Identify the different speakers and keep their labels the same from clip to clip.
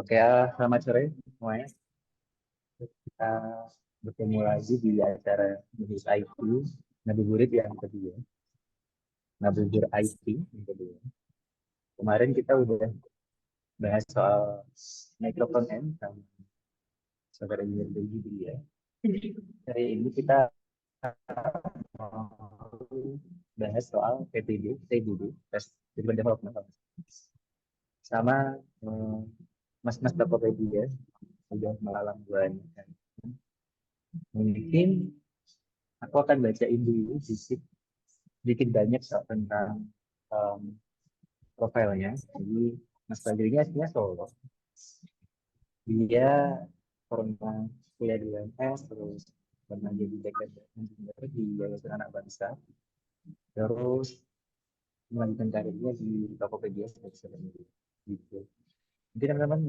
Speaker 1: Oke, selamat sore semuanya. Kita bertemu lagi di acara Bisnis IT Ngabuburit yang kedua. Ngabubur IT yang kedua. Kemarin kita udah bahas soal micro front-end sama saudara engineer Digi ya. Hari ini kita mau bahas soal PTD, TDD, Test Driven Development, sama Mas Tokopedia udah melalang buana. Mungkin aku akan bacain dulu sedikit banyak soal tentang um, profilnya. Jadi Mas Fadli ini aslinya Solo. Dia pernah kuliah di UNS, terus pernah jadi backend engineer di Yayasan Anak Bangsa. Terus melanjutkan karirnya di Tokopedia sebagai seorang gitu. Mungkin teman-teman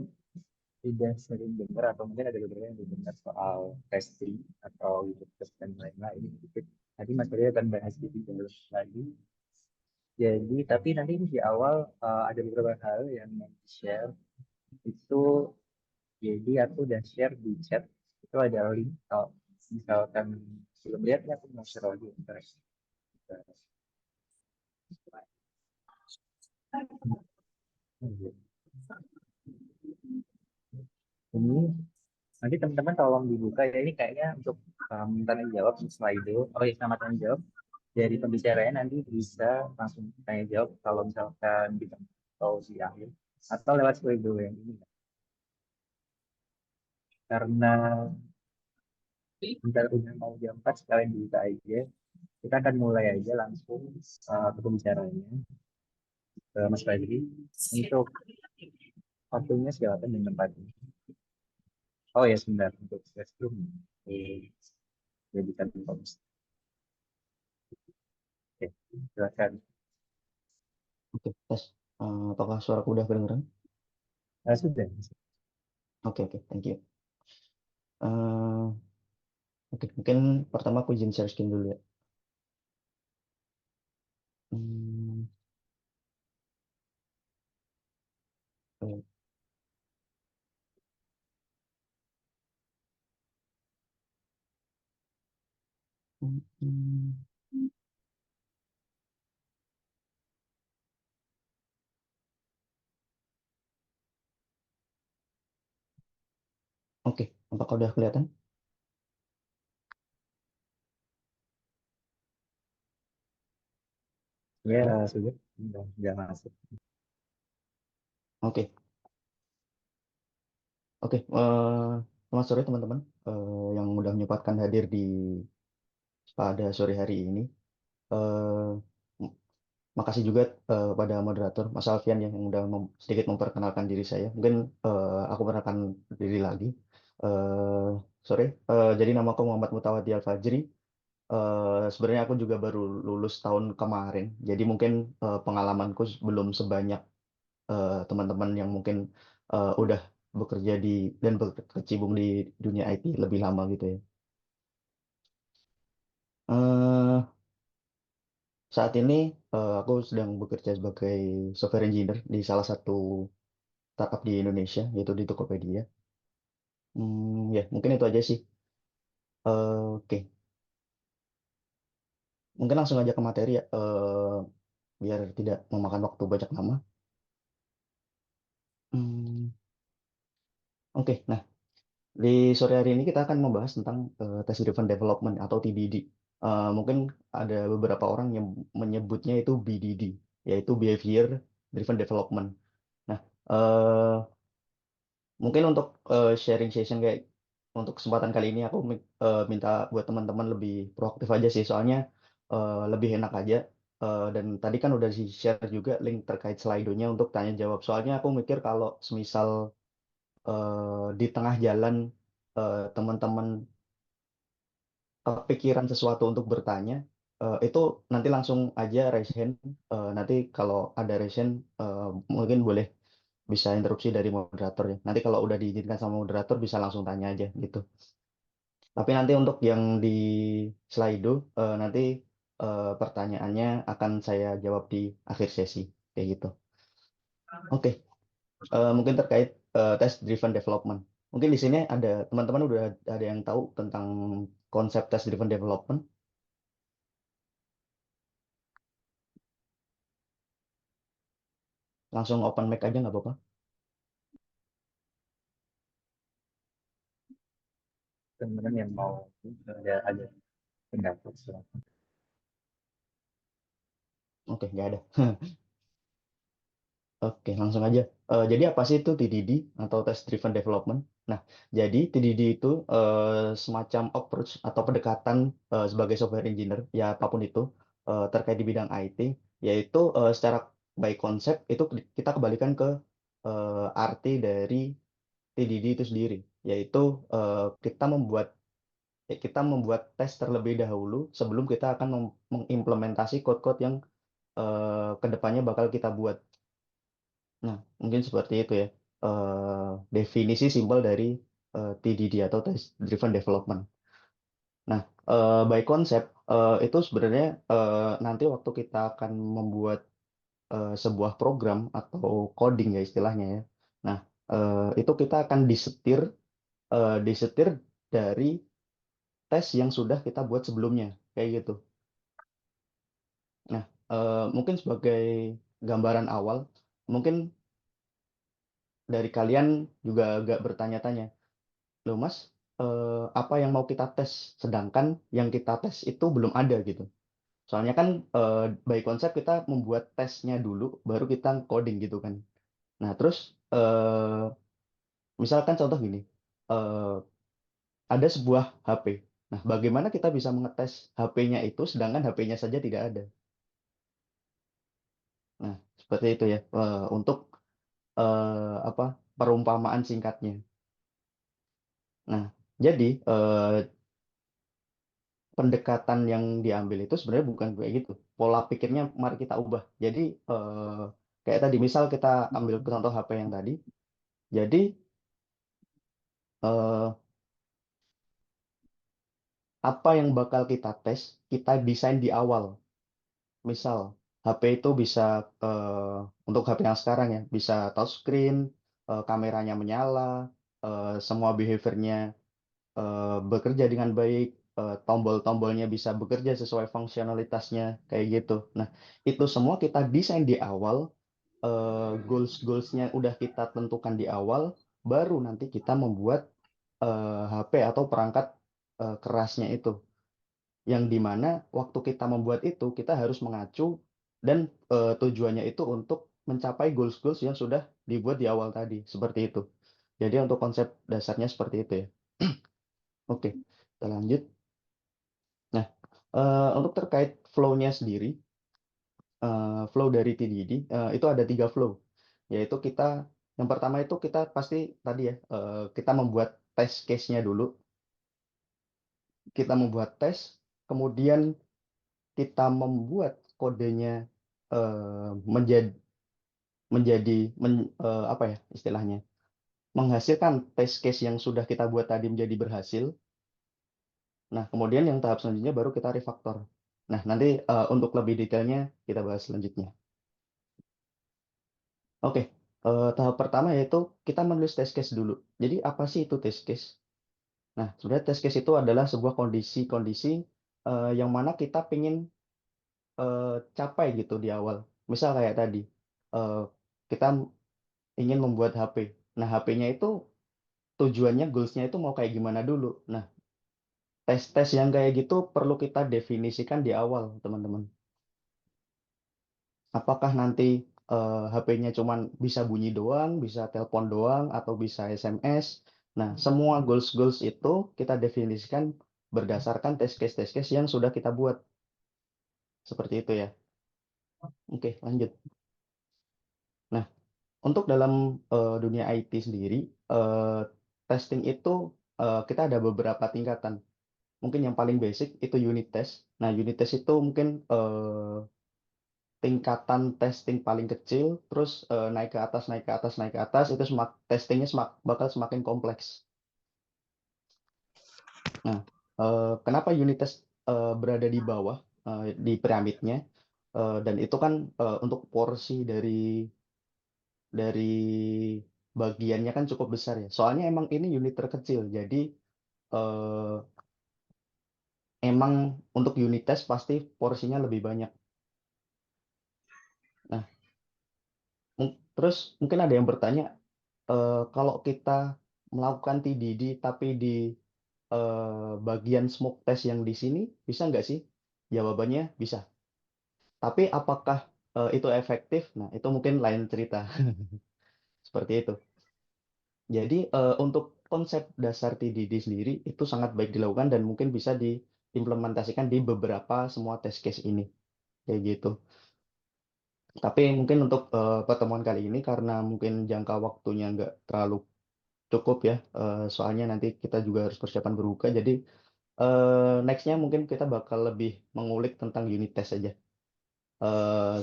Speaker 1: tidak sering dengar atau mungkin ada beberapa yang dengar soal testing atau unit test dan lain-lain. Ini sedikit. Tadi Mas Fadli akan bahas lebih dalam lagi. Jadi, tapi nanti di awal ada beberapa hal yang mau di-share. Itu, jadi aku udah share di chat. Itu ada link. Kalau misalkan belum lihat, ya aku mau share lagi. Bentar. Ini nanti teman-teman tolong dibuka ya. Ini kayaknya untuk tanya jawab slide. Oh ya, sama tanya jawab dari pembicaranya nanti bisa langsung tanya jawab kalau misalkan di atau di akhir atau lewat slide yang ini. Karena bentar udah mau jam 4 sekalian dibuka aja. Kita akan mulai aja langsung ke pembicaranya ke Mas Fadli untuk waktunya silakan dan tempatnya. Oh ya sebentar untuk restroom jadikan komisi. Oke, silakan.
Speaker 2: Oke, tes. Apakah suaraku udah kedengeran?
Speaker 1: Sudah.
Speaker 2: Oke, thank you. Oke, mungkin pertama aku izin share screen dulu ya. Hmm, oke. Hmm, Oke, apakah udah kelihatan?
Speaker 1: Ya,
Speaker 2: Halo?
Speaker 1: sudah masuk.
Speaker 2: Oke, oke. Selamat sore teman-teman yang udah menyempatkan hadir pada sore hari ini. Eh, m- Makasih juga pada moderator Mas Alfian yang udah sedikit memperkenalkan diri saya. Mungkin aku perkenalkan diri lagi. Eh, Sorry, jadi nama aku Muhammad Mutawadi Al-Fajri. Sebenarnya aku juga baru lulus tahun kemarin, jadi mungkin pengalamanku belum sebanyak teman-teman yang mungkin udah bekerja dan berkecimpung di dunia IT lebih lama gitu ya. Eh, Saat ini aku sedang bekerja sebagai software engineer di salah satu startup di Indonesia, yaitu di Tokopedia. Ya, mungkin itu aja sih. Oke, mungkin langsung aja ke materi ya, biar tidak memakan waktu banyak lama. Hmm, Oke, nah di sore hari ini kita akan membahas tentang test driven development atau TDD. Mungkin ada beberapa orang yang menyebutnya itu BDD, yaitu behavior driven development. Nah, mungkin untuk sharing session kayak untuk kesempatan kali ini aku minta buat teman-teman lebih proaktif aja sih, soalnya lebih enak aja. Dan tadi kan udah di-share juga link terkait Slido-nya untuk tanya jawab. Soalnya aku mikir kalau semisal di tengah jalan teman-teman kepikiran sesuatu untuk bertanya, itu nanti langsung aja raise hand. Nanti kalau ada raise hand, mungkin boleh bisa interupsi dari moderator ya. Nanti kalau udah diizinkan sama moderator bisa langsung tanya aja gitu. Tapi nanti untuk yang di Slido, nanti pertanyaannya akan saya jawab di akhir sesi kayak gitu. Oke, mungkin terkait test driven development. Mungkin di sini ada teman-teman udah ada yang tahu tentang konsep test driven development. Langsung open mic aja nggak apa-apa.
Speaker 1: Teman-teman yang mau ada pendapat silakan.
Speaker 2: Oke, nggak ada. Oke, langsung aja. Jadi apa sih itu TDD atau Test Driven Development? Nah, jadi TDD itu semacam approach atau pendekatan sebagai software engineer, ya apapun itu, terkait di bidang IT, yaitu secara by konsep itu kita kembalikan ke arti dari TDD itu sendiri, yaitu kita membuat tes terlebih dahulu sebelum kita akan mengimplementasi code-code yang kedepannya bakal kita buat. Nah, mungkin seperti itu ya. Definisi simpel dari TDD atau Test Driven Development. Nah, by konsep itu sebenarnya nanti waktu kita akan membuat sebuah program atau coding ya istilahnya ya. Nah, itu kita akan disetir dari tes yang sudah kita buat sebelumnya, kayak gitu. Nah, mungkin sebagai gambaran awal, mungkin dari kalian juga agak bertanya-tanya, loh Mas, apa yang mau kita tes? Sedangkan yang kita tes itu belum ada gitu. Soalnya kan by konsep kita membuat tesnya dulu, baru kita coding gitu kan. Nah terus misalkan contoh gini, eh, ada sebuah HP. Nah bagaimana kita bisa mengetes HP-nya itu, sedangkan HP-nya saja tidak ada. Nah seperti itu ya, untuk apa perumpamaan singkatnya. Nah jadi pendekatan yang diambil itu sebenarnya bukan kayak gitu. Pola pikirnya mari kita ubah. Jadi kayak tadi misal kita ambil contoh HP yang tadi. Jadi eh, apa yang bakal kita tes, kita desain di awal. Misal HP itu bisa untuk HP yang sekarang ya, bisa touchscreen, kameranya menyala, semua behaviornya bekerja dengan baik, tombol-tombolnya bisa bekerja sesuai fungsionalitasnya, kayak gitu. Nah, itu semua kita desain di awal, goals-goalsnya udah kita tentukan di awal, baru nanti kita membuat HP atau perangkat kerasnya itu. Yang dimana waktu kita membuat itu, kita harus mengacu dan tujuannya itu untuk mencapai goals-goals yang sudah dibuat di awal tadi, seperti itu. Jadi untuk konsep dasarnya seperti itu ya. Oke, kita lanjut. Nah, untuk terkait flow-nya sendiri, flow dari TDD itu ada 3 flow, yaitu yang pertama itu kita pasti tadi ya, kita membuat test case-nya dulu, kita membuat tes, kemudian kita membuat kodenya menjadi apa ya istilahnya, menghasilkan test case yang sudah kita buat tadi menjadi berhasil. Nah, kemudian yang tahap selanjutnya baru kita refaktor. Nah, nanti untuk lebih detailnya kita bahas selanjutnya. Oke, tahap pertama yaitu kita menulis test case dulu. Jadi apa sih itu test case? Nah, sebenarnya test case itu adalah sebuah kondisi-kondisi yang mana kita ingin capai gitu di awal. Misal kayak tadi, eh, kita ingin membuat HP. Nah, HP-nya itu tujuannya, goals-nya itu mau kayak gimana dulu. Nah, tes-tes yang kayak gitu perlu kita definisikan di awal, teman-teman. Apakah nanti HP-nya cuman bisa bunyi doang, bisa telepon doang, atau bisa SMS. Nah, semua goals-goals itu kita definisikan berdasarkan test case yang sudah kita buat. Seperti itu ya. Oke, lanjut. Nah, untuk dalam dunia IT sendiri, eh, testing itu kita ada beberapa tingkatan. Mungkin yang paling basic itu unit test. Nah, unit test itu mungkin tingkatan testing paling kecil, terus naik ke atas, naik ke atas, naik ke atas, itu testingnya bakal semakin kompleks. Nah, kenapa unit test berada di bawah di piramidnya? Dan itu kan untuk porsi dari bagiannya kan cukup besar ya. Soalnya emang ini unit terkecil, jadi eh, emang untuk unit test pasti porsinya lebih banyak. Nah, terus mungkin ada yang bertanya, kalau kita melakukan TDD tapi di bagian smoke test yang di sini, bisa nggak sih? Jawabannya bisa. Tapi apakah itu efektif? Nah, itu mungkin lain cerita. Seperti itu. Jadi untuk konsep dasar TDD sendiri itu sangat baik dilakukan dan mungkin bisa diimplementasikan di beberapa semua test case ini. Kayak gitu. Tapi mungkin untuk pertemuan kali ini karena mungkin jangka waktunya nggak terlalu cukup ya, soalnya nanti kita juga harus persiapan berbuka. Jadi nextnya mungkin kita bakal lebih mengulik tentang unit test aja.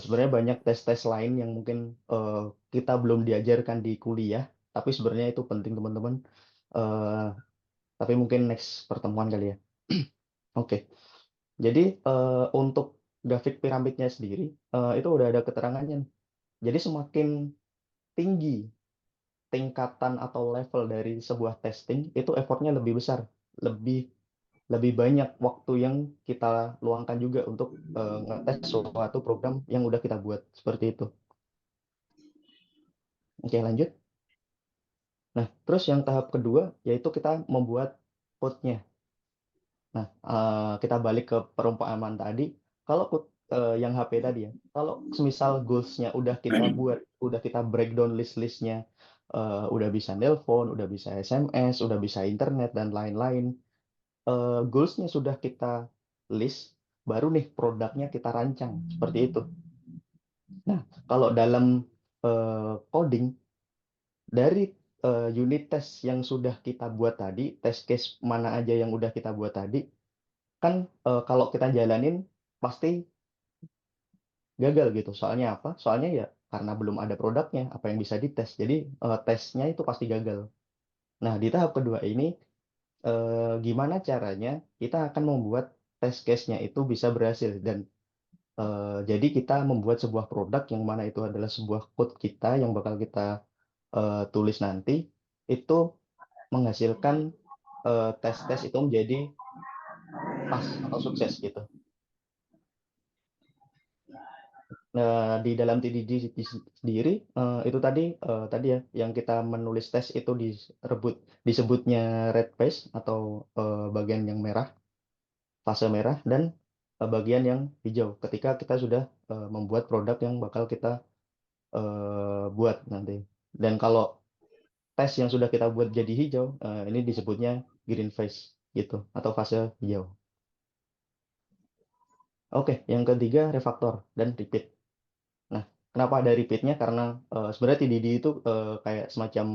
Speaker 2: Sebenarnya banyak tes-tes lain yang mungkin eh, kita belum diajarkan di kuliah, tapi sebenarnya itu penting teman-teman. Eh, tapi mungkin next pertemuan kali ya. Oke, jadi untuk grafik piramidnya sendiri itu udah ada keterangannya nih. Jadi semakin tinggi tingkatan atau level dari sebuah testing, itu effortnya lebih besar, lebih lebih banyak waktu yang kita luangkan juga untuk ngetes suatu program yang udah kita buat seperti itu. Oke, lanjut. Nah, terus yang tahap kedua yaitu kita membuat code-nya. Nah, kita balik ke perumpamaan tadi. Kalau code yang HP tadi ya, kalau semisal goals-nya udah kita buat, udah kita breakdown list-listnya, udah bisa nelpon, udah bisa SMS, udah bisa internet dan lain-lain. Goals-nya sudah kita list, baru nih produknya kita rancang seperti itu. Nah, kalau dalam coding dari unit test yang sudah kita buat tadi, test case mana aja yang udah kita buat tadi, kan kalau kita jalanin pasti gagal gitu. Soalnya apa? Soalnya ya karena belum ada produknya, apa yang bisa dites. Jadi tesnya itu pasti gagal. Nah, di tahap kedua ini gimana caranya kita akan membuat test case-nya itu bisa berhasil dan jadi kita membuat sebuah produk yang mana itu adalah sebuah code kita yang bakal kita tulis nanti itu menghasilkan tes-tes itu menjadi pas atau sukses gitu. Nah, di dalam TDD sendiri itu tadi ya yang kita menulis tes itu disebutnya red phase atau bagian yang merah, fase merah dan bagian yang hijau ketika kita sudah membuat produk yang bakal kita buat nanti. Dan kalau tes yang sudah kita buat jadi hijau, ini disebutnya green phase gitu atau fase hijau. Oke, yang ketiga refaktor dan repeat. Nah, kenapa ada repeatnya? Karena sebenarnya TDD itu kayak semacam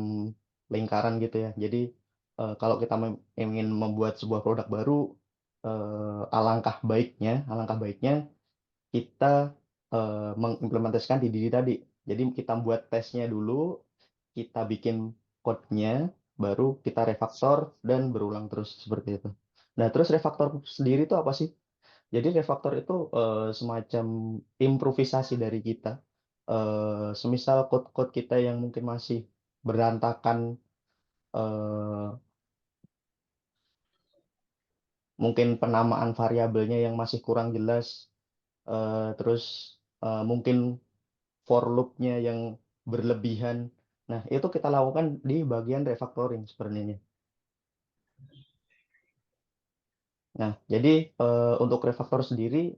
Speaker 2: lingkaran gitu ya. Jadi kalau kita ingin membuat sebuah produk baru, alangkah baiknya kita mengimplementasikan TDD tadi. Jadi kita buat tesnya dulu, kita bikin code-nya, baru kita refaktor dan berulang terus seperti itu. Nah, terus refaktor sendiri itu apa sih? Jadi refaktor itu semacam improvisasi dari kita. Semisal code-code kita yang mungkin masih berantakan, eh, mungkin penamaan variabelnya yang masih kurang jelas, terus mungkin for loop-nya yang berlebihan. Nah, itu kita lakukan di bagian refactoring sebenarnya. Nah, jadi untuk refaktor sendiri,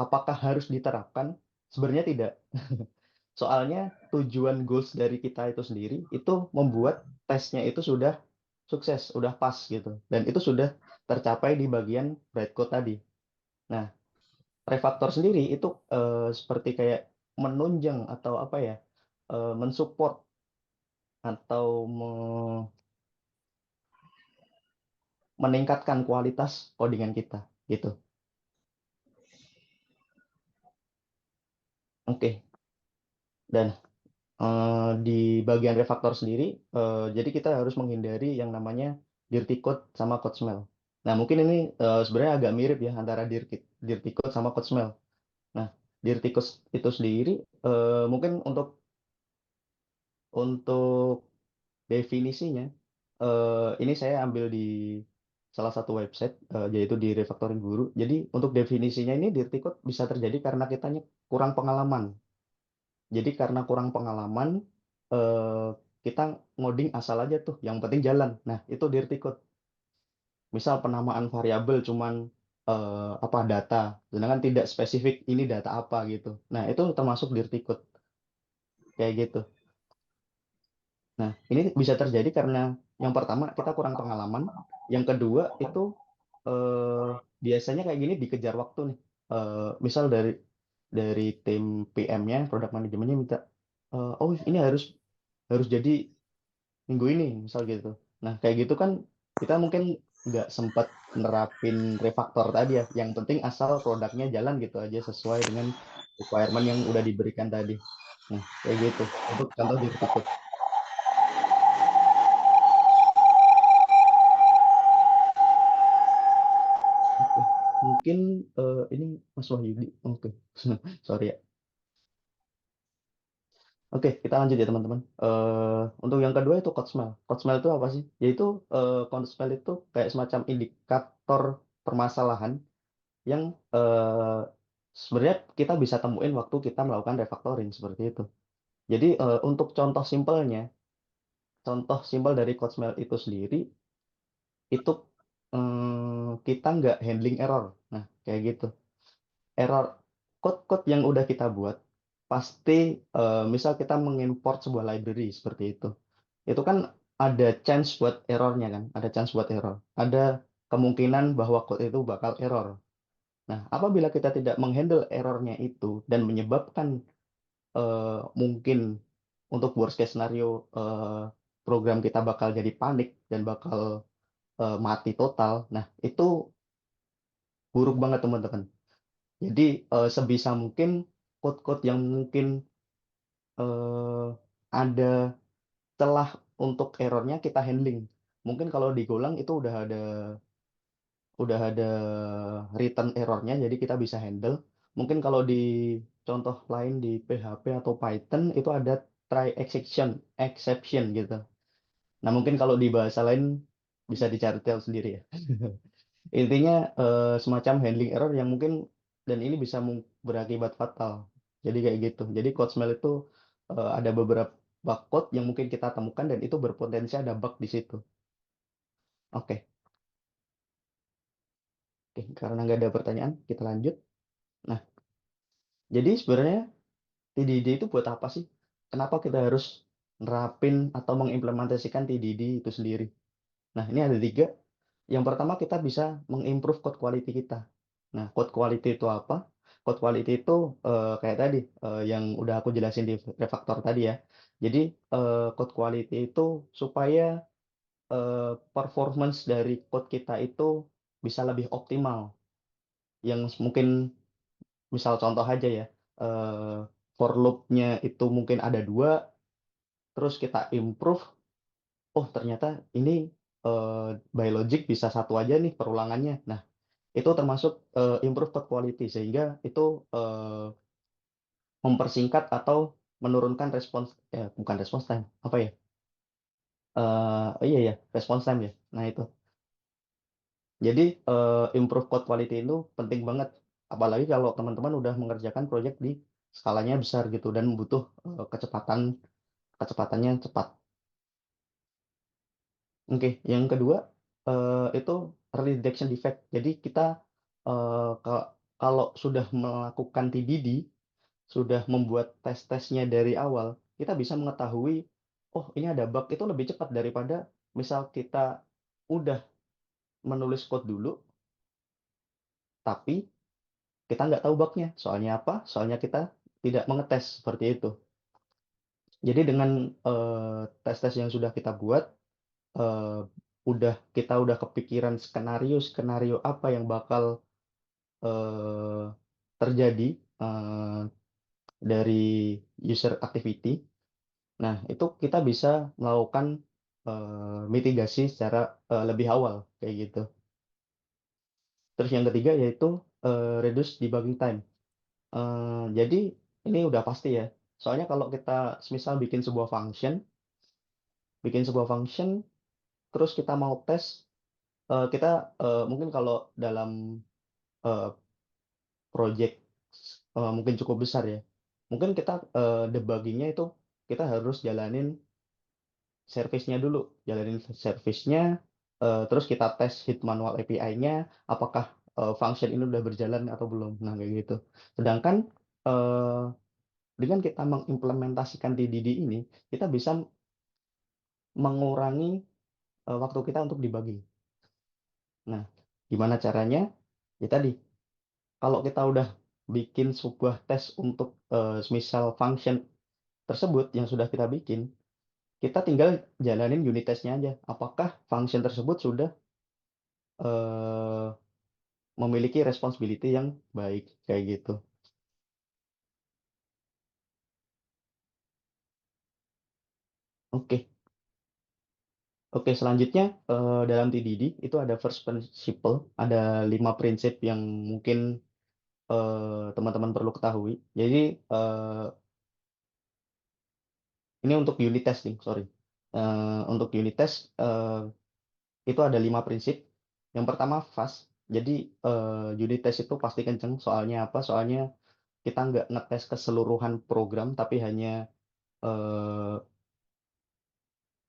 Speaker 2: apakah harus diterapkan? Sebenarnya tidak. Soalnya tujuan goals dari kita itu sendiri itu membuat tesnya itu sudah sukses, sudah pas gitu. Dan itu sudah tercapai di bagian bytecode tadi. Nah, refaktor sendiri itu seperti kayak menunjang atau apa ya, mensupport atau meningkatkan kualitas codingan kita gitu. Oke. Dan di bagian refaktor sendiri, jadi kita harus menghindari yang namanya dirty code sama code smell. Nah, mungkin ini sebenarnya agak mirip ya antara dirty code sama code smell. Nah, dirty code itu sendiri mungkin untuk Untuk definisinya, ini saya ambil di salah satu website, yaitu di Refactoring Guru. Jadi untuk definisinya ini dirty code bisa terjadi karena kitanya kurang pengalaman. Jadi karena kurang pengalaman, eh, kita ngoding asal aja tuh, yang penting jalan. Nah, itu dirty code. Misal penamaan variabel cuman apa data, sedangkan tidak spesifik ini data apa gitu. Nah, itu termasuk dirty code kayak gitu. Nah, ini bisa terjadi karena yang pertama kita kurang pengalaman, yang kedua itu eh, biasanya kayak gini dikejar waktu nih. Misal dari tim PM-nya, product manajemennya minta, oh ini harus harus jadi minggu ini, misal gitu. Nah, kayak gitu kan kita mungkin nggak sempat nerapin refaktor tadi ya. Yang penting asal produknya jalan gitu aja sesuai dengan requirement yang udah diberikan tadi. Nah, kayak gitu. Untuk contoh di Verticode. Oke. Mungkin ini Mas Wahyudi. Oke. Sorry ya. Oke, kita lanjut ya teman-teman. Untuk yang kedua itu code smell. Code smell itu apa sih? Yaitu code smell itu kayak semacam indikator permasalahan yang sebenarnya kita bisa temuin waktu kita melakukan refactoring seperti itu. Jadi untuk contoh simpelnya, contoh simpel dari code smell itu sendiri itu kita nggak handling error. Nah, kayak gitu. Error code-code yang udah kita buat pasti misal kita mengimport sebuah library seperti itu. Itu kan ada chance buat errornya kan, ada chance buat error. Ada kemungkinan bahwa code itu bakal error. Nah, apabila kita tidak menghandle errornya itu dan menyebabkan mungkin untuk worst case scenario program kita bakal jadi panik dan bakal mati total. Nah, itu buruk banget teman-teman. Jadi sebisa mungkin code-code yang mungkin eh, ada celah untuk errornya kita handling. Mungkin kalau di Golang itu udah ada return errornya, jadi kita bisa handle. Mungkin kalau di contoh lain di PHP atau Python itu ada try exception gitu. Nah, mungkin kalau di bahasa lain bisa dicari tahu sendiri ya. Intinya semacam handling error yang mungkin dan ini bisa berakibat fatal. Jadi kayak gitu. Jadi code smell itu ada beberapa code yang mungkin kita temukan dan itu berpotensi ada bug di situ. Oke, oke. Karena nggak ada pertanyaan, kita lanjut. Nah, jadi sebenarnya TDD itu buat apa sih? Kenapa kita harus nerapin atau mengimplementasikan TDD itu sendiri? Nah, ini ada tiga. Yang pertama, kita bisa mengimprove code quality kita. Nah, code quality itu apa? Code quality itu kayak tadi, yang udah aku jelasin di refactor tadi ya. Jadi, code quality itu supaya performance dari code kita itu bisa lebih optimal. Yang mungkin, misal contoh aja ya, for loop-nya itu mungkin ada dua, terus kita improve, oh ternyata ini by logic bisa satu aja nih perulangannya. Nah, itu termasuk improve code quality sehingga itu mempersingkat atau menurunkan respons bukan response time apa ya iya ya response time ya. Nah itu jadi improve code quality itu penting banget apalagi kalau teman-teman udah mengerjakan project di skalanya besar gitu dan butuh kecepatannya cepat. Oke, yang kedua itu early detection defect. Jadi kita kalau sudah melakukan TDD, sudah membuat tes-tesnya dari awal, kita bisa mengetahui, oh ini ada bug itu lebih cepat daripada misal kita udah menulis code dulu, tapi kita nggak tahu bugnya. Soalnya apa? Soalnya kita tidak mengetes seperti itu. Jadi dengan tes-tes yang sudah kita buat, eh, kita udah kepikiran skenario apa yang bakal eh, terjadi eh, dari user activity. Nah, itu kita bisa melakukan mitigasi secara lebih awal kayak gitu. Terus yang ketiga yaitu reduce debugging time. Jadi ini udah pasti ya, Soalnya kalau kita misal bikin sebuah function, terus kita mau tes, kita mungkin kalau dalam eh, project mungkin cukup besar ya, mungkin kita debuggingnya itu kita harus jalanin service-nya, terus kita tes hit manual API-nya, apakah function ini udah berjalan atau belum. Nah, kayak gitu. Sedangkan eh, dengan kita mengimplementasikan TDD ini, kita bisa mengurangi waktu kita untuk debugging. Nah, gimana caranya? Ya tadi, kalau kita udah bikin sebuah tes untuk misal function tersebut yang sudah kita bikin, kita tinggal jalanin unit testnya aja. Apakah function tersebut sudah eh, memiliki responsibility yang baik, kayak gitu. Oke, oke. Selanjutnya dalam TDD itu ada first principle, ada 5 prinsip yang mungkin teman-teman perlu ketahui. Jadi eh, ini untuk unit testing, sorry. Untuk unit test itu ada 5 prinsip. Yang pertama fast. Jadi unit test itu pasti kenceng. Soalnya apa? Soalnya kita nggak ngetes keseluruhan program, tapi hanya eh,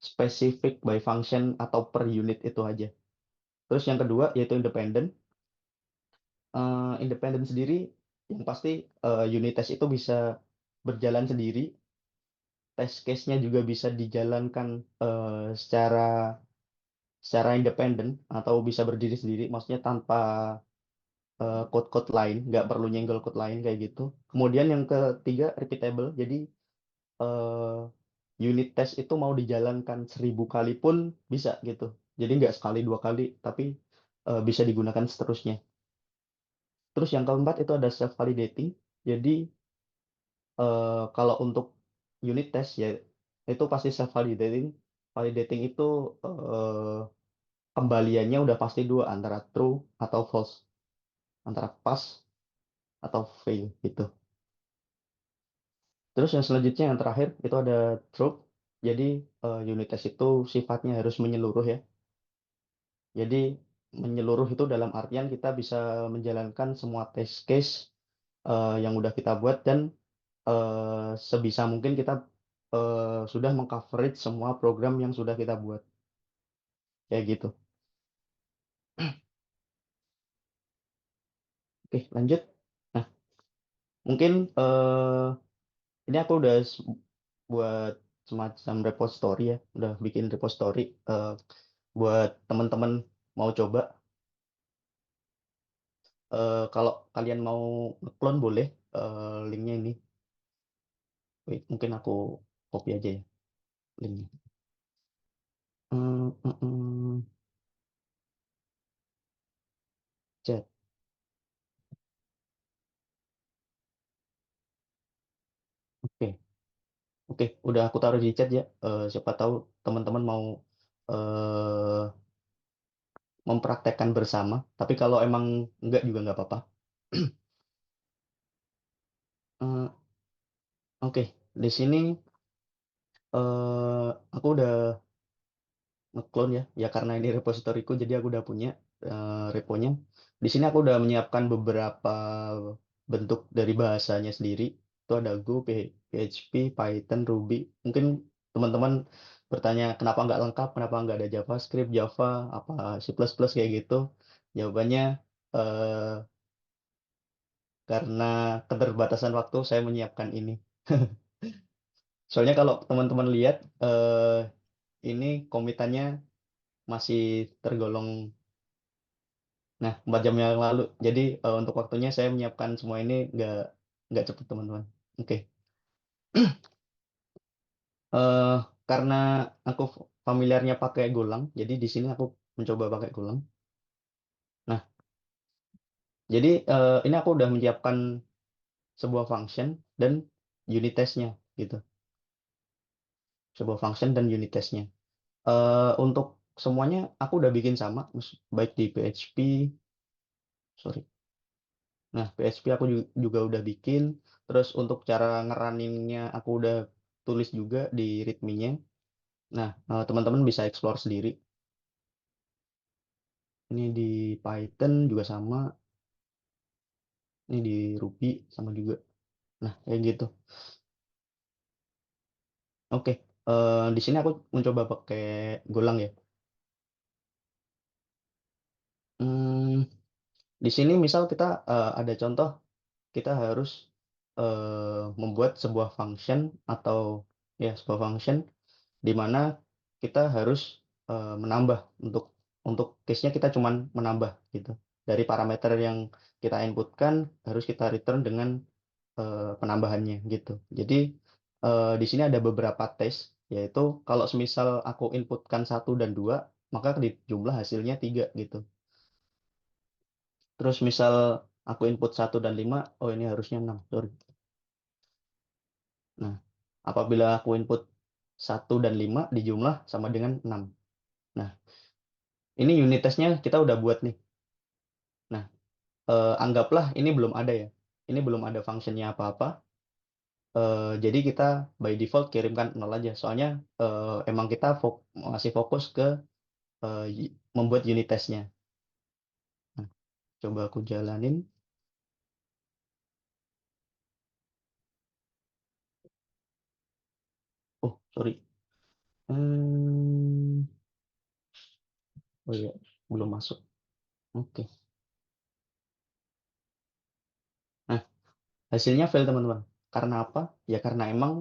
Speaker 2: spesifik by function atau per unit itu aja. Terus yang kedua yaitu independen. Independen sendiri yang pasti unit test itu bisa berjalan sendiri, test case-nya juga bisa dijalankan secara secara independen atau bisa berdiri sendiri, maksudnya tanpa code-code lain, nggak perlu nyenggol code lain kayak gitu. Kemudian yang ketiga repeatable, jadi eh, unit test itu mau dijalankan 1.000 kali pun bisa gitu. Jadi nggak sekali 2 kali, tapi bisa digunakan seterusnya. Terus yang keempat itu ada self validating. Jadi kalau untuk unit test ya itu pasti self validating. Validating itu eh, kembaliannya udah pasti dua, antara true atau false, antara pass atau fail gitu. Terus yang selanjutnya yang terakhir itu ada truth. Jadi unit test itu sifatnya harus menyeluruh ya. Jadi menyeluruh itu dalam artian kita bisa menjalankan semua test case yang udah kita buat, dan sebisa mungkin kita sudah mengcoverage semua program yang sudah kita buat. Kayak gitu. Oke, lanjut. Nah, mungkin ini aku udah buat semacam repository ya, udah bikin repository buat teman-teman mau coba. Kalau kalian mau ngeklon boleh, linknya ini. Wait, mungkin aku copy aja ya linknya. Hmm, hmm, hmm. Chat. Oke, oke, udah aku taruh di chat ya. Siapa tahu teman-teman mau eh, mempraktekkan bersama. Tapi kalau emang enggak juga nggak apa-apa. Eh, oke, di sini aku udah ngeklon ya. Ya karena ini repositoriku, jadi aku udah punya reponya. Di sini aku udah menyiapkan beberapa bentuk dari bahasanya sendiri. Itu ada Go, PHP, Python, Ruby. Mungkin teman-teman bertanya kenapa nggak lengkap, kenapa nggak ada JavaScript, Java, apa C++ kayak gitu. Jawabannya eh, karena keterbatasan waktu saya menyiapkan ini. Soalnya kalau teman-teman lihat ini komitannya masih tergolong, nah, 4 jam yang lalu. Jadi untuk waktunya saya menyiapkan semua ini nggak cepet teman-teman. Oke. eh karena aku familiarnya pakai Golang, jadi di sini aku mencoba pakai Golang. Nah, jadi ini aku udah menyiapkan sebuah function dan unit testnya gitu. Sebuah function dan unit testnya. Untuk semuanya aku udah bikin sama, baik di PHP, sorry. Nah, PHP aku juga udah bikin. Terus untuk cara ngerunning-nya aku udah tulis juga di readme-nya. Nah, teman-teman bisa explore sendiri. Ini di Python juga sama, ini di Ruby sama juga. Nah, kayak gitu. Oke, di sini aku mencoba pakai Golang ya. Hmm, di sini misal kita ada contoh, kita harus membuat sebuah function atau ya sebuah function di mana kita harus menambah untuk case-nya kita cuman menambah gitu. Dari parameter yang kita inputkan harus kita return dengan penambahannya gitu. Jadi di sini ada beberapa tes, yaitu kalau semisal aku inputkan satu dan dua, maka di jumlah hasilnya tiga gitu. Terus misal aku input satu dan lima, oh ini harusnya enam, sorry. Nah, apabila aku input satu dan lima di jumlah sama dengan enam. Nah, ini unit testnya kita udah buat nih. Nah, anggaplah ini belum ada ya. Ini belum ada fungsinya apa-apa. Jadi kita by default kirimkan nol aja. Soalnya emang kita masih fokus ke membuat unit testnya. Nah, coba aku jalanin. Oh, sorry. Hmm, oh iya, belum masuk. Oke. Nah, hasilnya fail teman-teman. Karena apa? Ya karena emang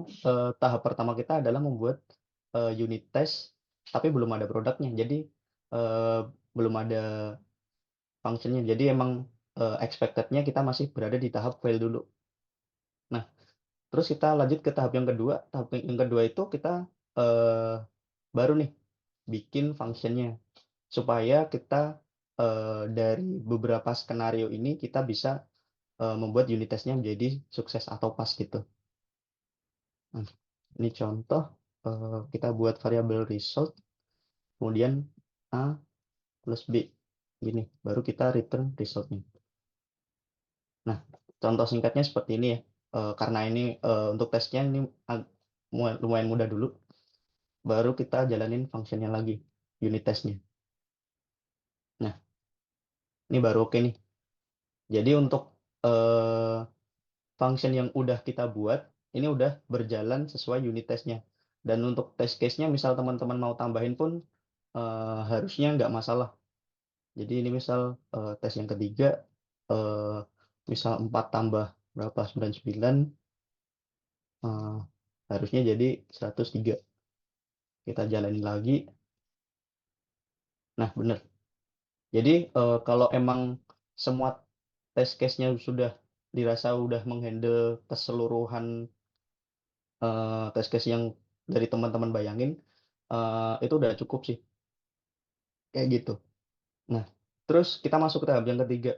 Speaker 2: tahap pertama kita adalah membuat unit test, tapi belum ada produknya. Jadi eh, belum ada functionnya. Jadi emang expected-nya kita masih berada di tahap fail dulu. Nah, terus kita lanjut ke tahap yang kedua. Tahap yang kedua itu kita eh, baru nih bikin functionnya supaya kita dari beberapa skenario ini kita bisa membuat unit testnya menjadi sukses atau pas gitu. Nah, ini contoh kita buat variabel result, kemudian A plus B. Gini, baru kita return resultnya. Nah, contoh singkatnya seperti ini ya. Karena ini untuk tesnya ini lumayan mudah dulu. Baru kita jalanin fungsinya lagi, unit testnya. Nah, ini baru oke nih. Jadi untuk eh, function yang udah kita buat, ini udah berjalan sesuai unit testnya. Dan untuk test case-nya, misal teman-teman mau tambahin pun harusnya nggak masalah. Jadi ini misal tes yang ketiga, eh, misal 4 tambah berapa, 99, eh, harusnya jadi 103. Kita jalanin lagi. Nah, bener. Jadi kalau emang semua test case-nya sudah dirasa udah menghandle keseluruhan test case yang dari teman-teman bayangin, itu udah cukup sih. Kayak gitu. Nah, terus kita masuk ke tahap yang ketiga.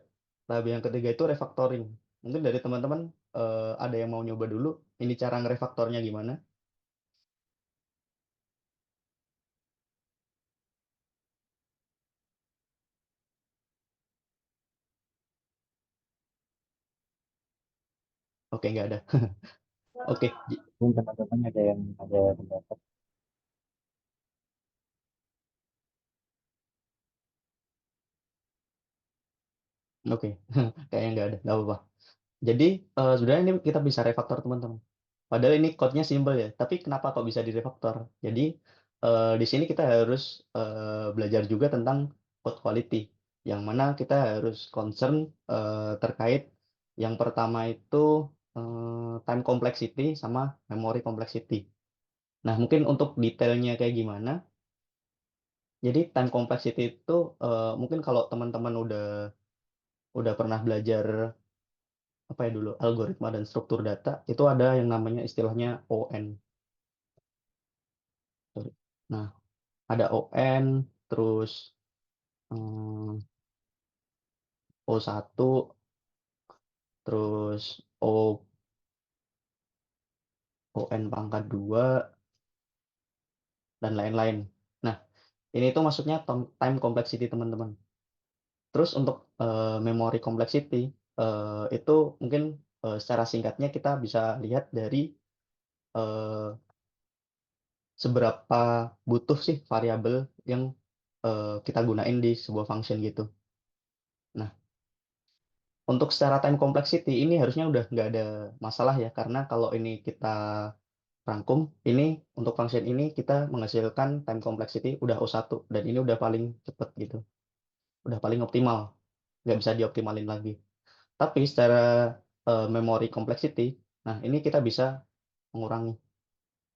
Speaker 2: Tahap yang ketiga itu refactoring. Mungkin dari teman-teman ada yang mau nyoba dulu. Ini cara ngerefaktornya gimana? Oke, nggak ada. Oke,
Speaker 1: Mungkin teman-teman ada yang ada pendapat.
Speaker 2: oke. Kayaknya nggak ada, nggak apa-apa. Jadi sebenarnya ini kita bisa refaktor teman-teman. Padahal ini code-nya simple ya, tapi kenapa kok bisa direfaktor? Jadi di sini kita harus belajar juga tentang code quality, yang mana kita harus concern terkait yang pertama itu time complexity sama memory complexity. Nah, mungkin untuk detailnya kayak gimana? Jadi time complexity itu mungkin kalau teman-teman udah pernah belajar apa ya dulu algoritma dan struktur data itu ada yang namanya istilahnya ON. Sorry. Nah, ada ON, terus hmm, O1, terus ON pangkat 2 dan lain-lain. Nah, ini tuh maksudnya time complexity teman-teman. Terus untuk memory complexity itu mungkin secara singkatnya kita bisa lihat dari eh, seberapa butuh sih variabel yang kita gunain di sebuah function gitu. Nah, untuk secara time complexity ini harusnya udah nggak ada masalah ya, karena kalau ini kita rangkum, ini untuk function ini kita menghasilkan time complexity udah O1, dan ini udah paling cepet gitu, udah paling optimal, nggak bisa dioptimalin lagi. Tapi secara memory complexity, nah ini kita bisa mengurangi,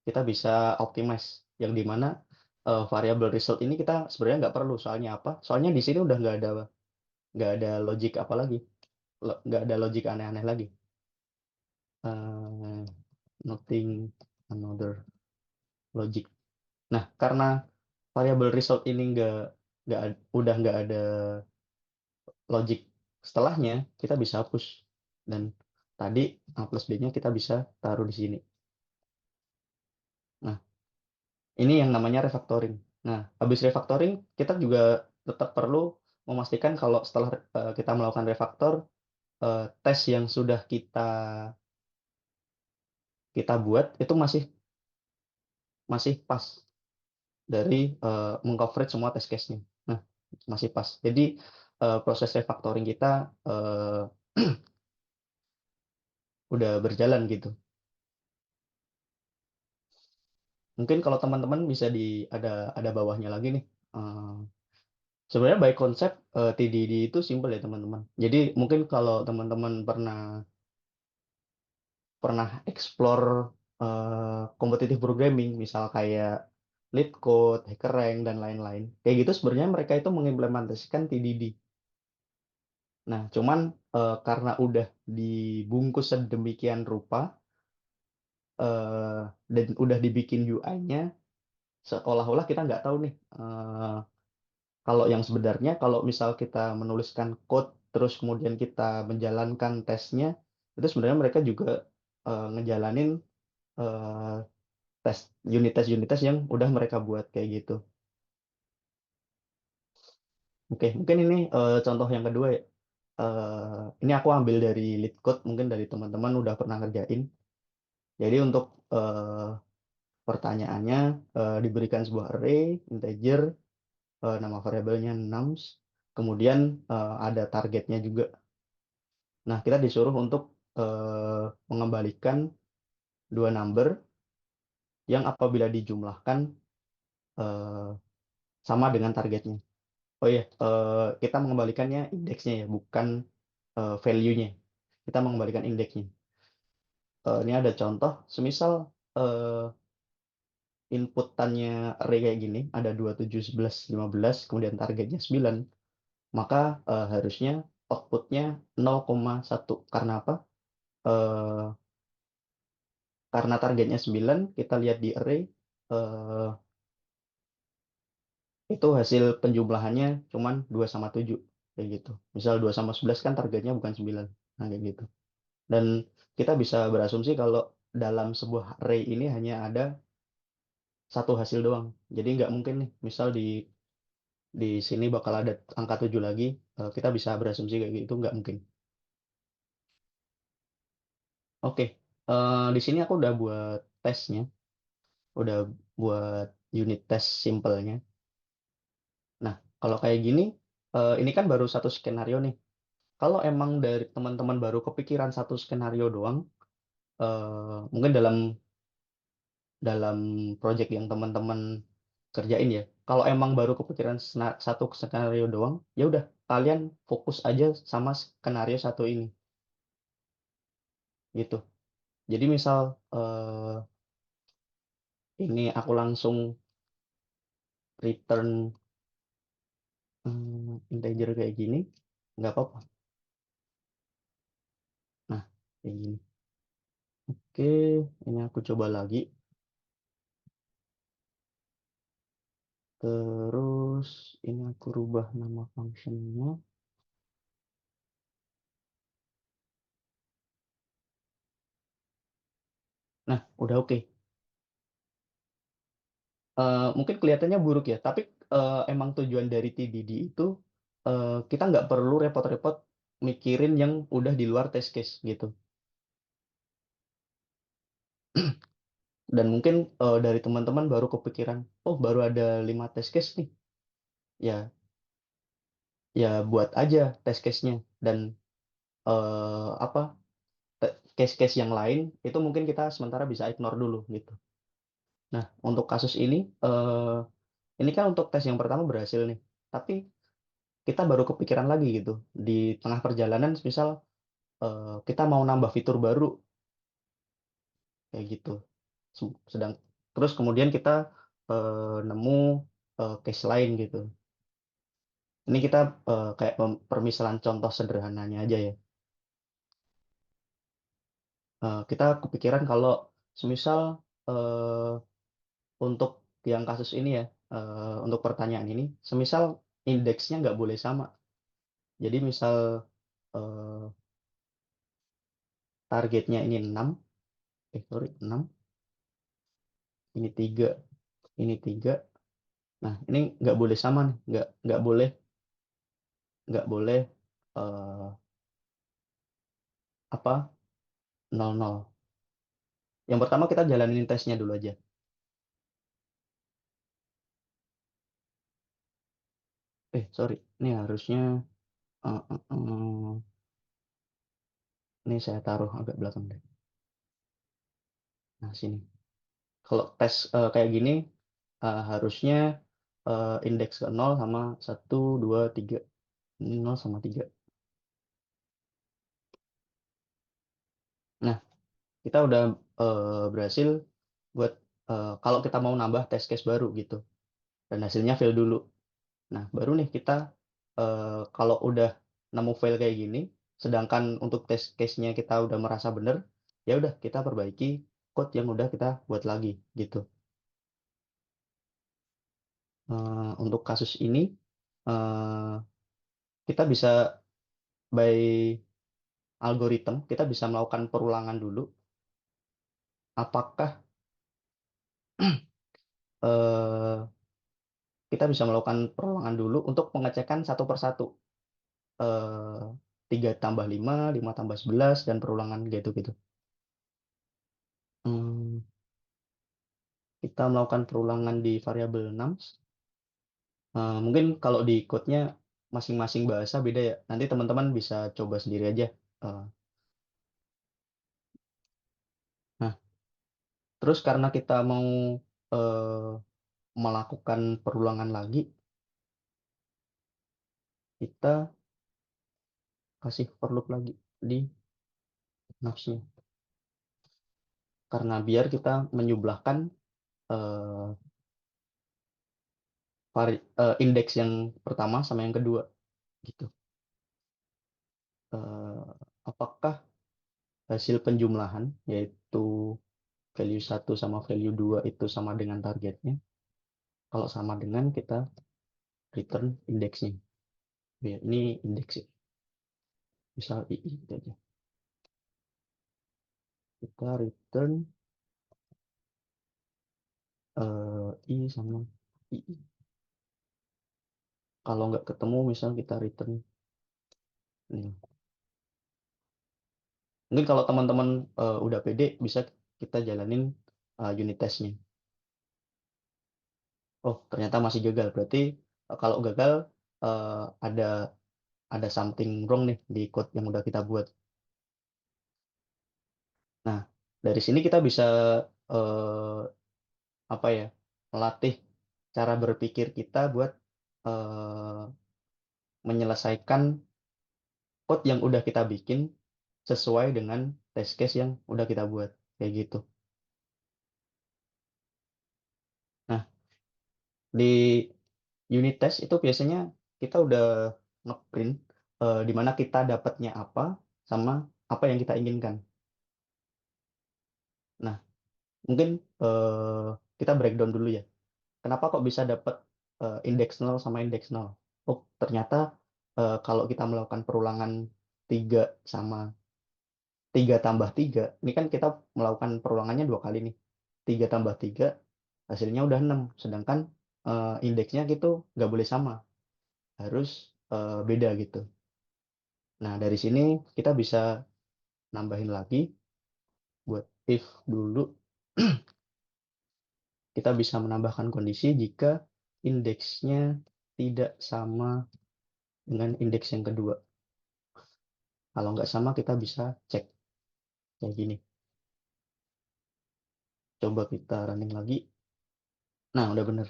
Speaker 2: kita bisa optimize, yang dimana variable result ini kita sebenarnya nggak perlu. Soalnya apa? Soalnya di sini udah nggak ada logic apa lagi, nggak ada logic aneh-aneh lagi. Eh, Nothing another logic. Nah, karena variable result ini udah nggak ada logic setelahnya, kita bisa hapus. Dan tadi A plus B-nya kita bisa taruh di sini. Nah, ini yang namanya refactoring. Nah, habis refactoring, kita juga tetap perlu memastikan kalau setelah kita melakukan refactor, tes yang sudah kita buat itu masih masih pas dari mengcoverage semua test case-nya. Nah, masih pas. Jadi proses refactoring kita udah berjalan gitu. Mungkin kalau teman-teman bisa ada bawahnya lagi nih. Eh, Sebenarnya by konsep TDD itu simple ya teman-teman. Jadi mungkin kalau teman-teman pernah pernah explore competitive programming, misal kayak LeetCode, HackerRank, dan lain-lain. Kayak gitu sebenarnya mereka itu mengimplementasikan TDD. Nah, cuman karena udah dibungkus sedemikian rupa dan udah dibikin UI-nya, seolah-olah kita nggak tahu nih kalau yang sebenarnya, kalau misal kita menuliskan code terus kemudian kita menjalankan tesnya, itu sebenarnya mereka juga ngejalanin eh, tes unit tes yang udah mereka buat kayak gitu. Oke, mungkin ini contoh yang kedua ya. Ini aku ambil dari lead code, mungkin dari teman-teman udah pernah ngerjain. Jadi untuk pertanyaannya diberikan sebuah array integer, nama variabelnya nums, kemudian ada targetnya juga. Nah, kita disuruh untuk mengembalikan dua number yang apabila dijumlahkan eh, sama dengan targetnya. Oh iya, kita mengembalikannya indeksnya ya, bukan value-nya. Kita mengembalikan indeksnya. Ini ada contoh, semisal eh, inputannya array kayak gini, ada 27, 11, 15, kemudian targetnya 9, maka harusnya outputnya 0,1. Karena apa? Eh, karena targetnya 9, kita lihat di array, eh, itu hasil penjumlahannya cuman 2 sama 7. Kayak gitu. Misal 2 sama 11 kan targetnya bukan 9. Nah, kayak gitu. Dan kita bisa berasumsi kalau dalam sebuah array ini hanya ada satu hasil doang. Jadi nggak mungkin nih, misal di sini bakal ada angka 7 lagi, kita bisa berasumsi kayak gitu, nggak mungkin. Oke, di sini aku udah buat tesnya, udah buat unit test simpelnya. Nah, kalau kayak gini, ini kan baru satu skenario nih. Kalau emang dari teman-teman baru kepikiran satu skenario doang, mungkin dalam dalam project yang teman-teman kerjain ya. Kalau emang baru kepikiran satu skenario doang, ya udah kalian fokus aja sama skenario satu ini gitu. Jadi misal ini aku langsung return integer kayak gini, nggak apa-apa. Nah, kayak gini. Oke, ini aku coba lagi. Terus ini aku rubah nama functionnya. Nah, udah oke. Mungkin kelihatannya buruk ya, tapi emang tujuan dari TDD itu kita nggak perlu repot-repot mikirin yang udah di luar test case gitu. Dan mungkin dari teman-teman baru kepikiran, oh baru ada 5 test case nih. Ya, ya buat aja test case-nya. Dan apa case-case yang lain itu mungkin kita sementara bisa ignore dulu gitu. Nah, untuk kasus ini kan untuk tes yang pertama berhasil nih. Tapi kita baru kepikiran lagi gitu. Di tengah perjalanan, misal kita mau nambah fitur baru kayak gitu. Sedang terus kemudian kita nemu case lain gitu. Ini kita kayak permisalan contoh sederhananya aja ya. Kita kepikiran kalau semisal eh, untuk yang kasus ini ya, untuk pertanyaan ini, semisal indeksnya nggak boleh sama. Jadi misal eh, targetnya ini 6, sorry 6, ini 3, ini 3. Nah, ini nggak boleh sama nih, nggak boleh eh, apa 00. Yang pertama kita jalanin tesnya dulu aja. Sorry, ini harusnya eh, eh, ini saya taruh agak belakang deh. Nah, sini. Kalau tes kayak gini harusnya indeks ke 0 sama 1, 2, 3. Ini 0 sama 3. Nah, kita udah berhasil buat kalau kita mau nambah test case baru gitu. Dan hasilnya fail dulu. Nah, baru nih kita kalau udah nemu fail kayak gini, sedangkan untuk test case-nya kita udah merasa bener, ya udah kita perbaiki code yang udah kita buat lagi gitu. Untuk kasus ini eh, kita bisa by algoritma, kita bisa melakukan perulangan dulu. Apakah eh, kita bisa melakukan perulangan dulu untuk pengecekan satu persatu. Eh, 3 tambah 5, 5 tambah 11, dan perulangan gitu-gitu. Hmm, kita melakukan perulangan di variabel 6. Mungkin kalau di code-nya masing-masing bahasa beda ya. Nanti teman-teman bisa coba sendiri aja. Eh, nah, terus karena kita mau eh, melakukan perulangan lagi, kita kasih for loop lagi di nafsnya. Karena biar kita menyublahkan eh, indeks yang pertama sama yang kedua gitu. Eh, apakah hasil penjumlahan yaitu value 1 sama value 2 itu sama dengan targetnya? Kalau sama dengan kita return indeksnya. Ya, ini indeks ya. Misal II gitu aja. Kita return I sama II. Kalau nggak ketemu, misal kita return ini. Mungkin kalau teman-teman udah pede, bisa kita jalanin unit testnya. Oh, ternyata masih gagal. Berarti kalau gagal, eh, ada ada something wrong nih di code yang udah kita buat. Nah, dari sini kita bisa eh, apa ya, melatih cara berpikir kita buat eh, menyelesaikan code yang udah kita bikin sesuai dengan test case yang udah kita buat kayak gitu. Nah, di unit test itu biasanya kita udah ngeprint di mana kita dapatnya apa sama apa yang kita inginkan. Nah, mungkin eh, kita breakdown dulu ya. Kenapa kok bisa dapat indeks 0 sama indeks 0? Oh, ternyata kalau kita melakukan perulangan 3 sama 3 tambah 3, ini kan kita melakukan perulangannya 2 kali nih. 3 tambah 3, hasilnya udah 6. Sedangkan indeksnya gitu nggak boleh sama. Harus beda gitu. Nah, dari sini kita bisa nambahin lagi buat if dulu. Kita bisa menambahkan kondisi jika indeksnya tidak sama dengan indeks yang kedua. Kalau nggak sama, kita bisa cek kayak gini. Coba kita running lagi. Nah, udah bener.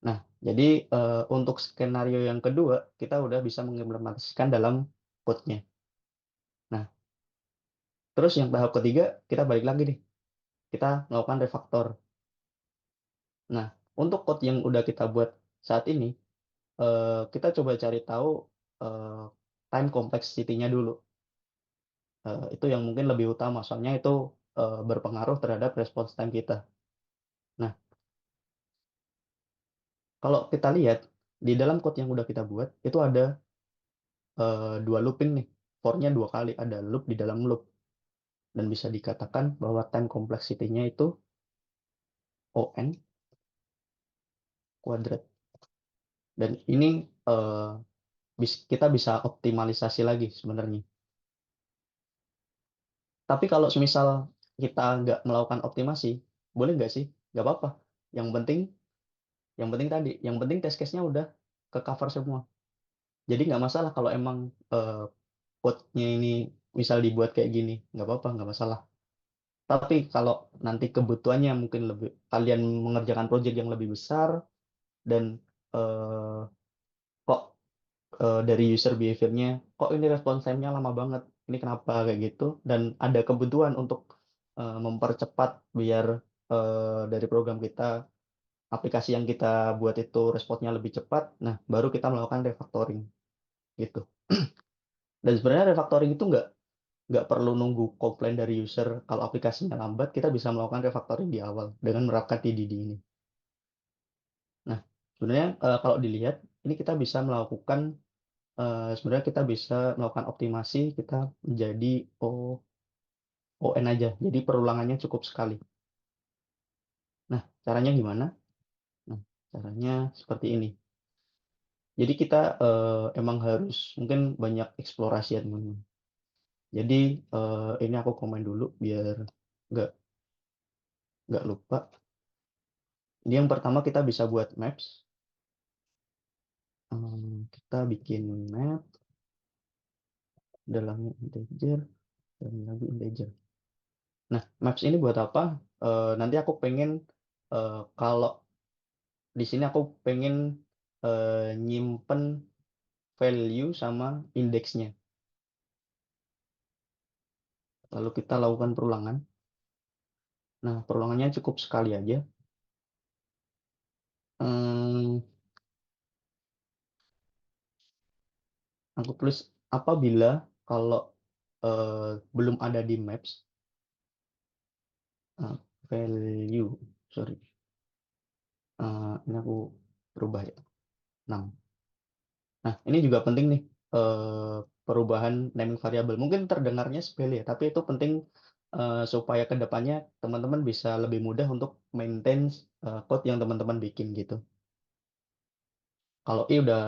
Speaker 2: Nah, jadi untuk skenario yang kedua, kita udah bisa mengimplementasikan dalam code-nya. Nah, terus yang tahap ketiga, kita balik lagi nih. Kita melakukan refaktor. Nah, untuk code yang udah kita buat saat ini, kita coba cari tahu eh, time complexity-nya dulu. Itu yang mungkin lebih utama, soalnya itu berpengaruh terhadap response time kita. Nah, kalau kita lihat di dalam code yang udah kita buat, itu ada dua looping nih. For-nya dua kali, ada loop di dalam loop. Dan bisa dikatakan bahwa time complexity-nya itu ON kuadrat. Dan ini kita bisa optimalisasi lagi sebenarnya. Tapi kalau semisal kita nggak melakukan optimasi, boleh nggak sih? Nggak apa-apa. Yang penting, yang penting test case-nya udah ke cover semua. Jadi nggak masalah kalau emang code-nya ini misal dibuat kayak gini, nggak apa-apa, nggak masalah. Tapi kalau nanti kebutuhannya mungkin lebih, kalian mengerjakan project yang lebih besar dan eh, kok dari user behavior-nya, kok ini response time-nya lama banget, ini kenapa kayak gitu, dan ada kebutuhan untuk mempercepat biar dari program kita, aplikasi yang kita buat itu responnya lebih cepat, nah baru kita melakukan refactoring gitu. Dan sebenarnya refactoring itu nggak perlu nunggu komplain dari user kalau aplikasinya lambat, kita bisa melakukan refactoring di awal dengan menerapkan TDD ini. Nah, sebenarnya kalau dilihat, ini kita bisa melakukan sebenarnya kita bisa melakukan optimasi kita menjadi ON aja. Jadi perulangannya cukup sekali. Nah, caranya gimana? Nah, caranya seperti ini. Jadi kita emang harus mungkin banyak eksplorasi ya teman-teman. Jadi ini aku komen dulu biar nggak nggak lupa. Ini yang pertama kita bisa buat maps. Kita bikin map dalamnya integer dan lagi integer. Nah, maps ini buat apa? Nanti aku pengen kalau di sini aku pengen nyimpen value sama indeksnya. Lalu kita lakukan perulangan. Nah, perulangannya cukup sekali aja. Hmm, aku tulis apabila kalau belum ada di maps eh, value, sorry, ini aku berubah ya 6. Nah, ini juga penting nih perubahan naming variabel. Mungkin terdengarnya sepele ya, tapi itu penting supaya ke depannya teman-teman bisa lebih mudah untuk maintain code yang teman-teman bikin gitu. Kalau I udah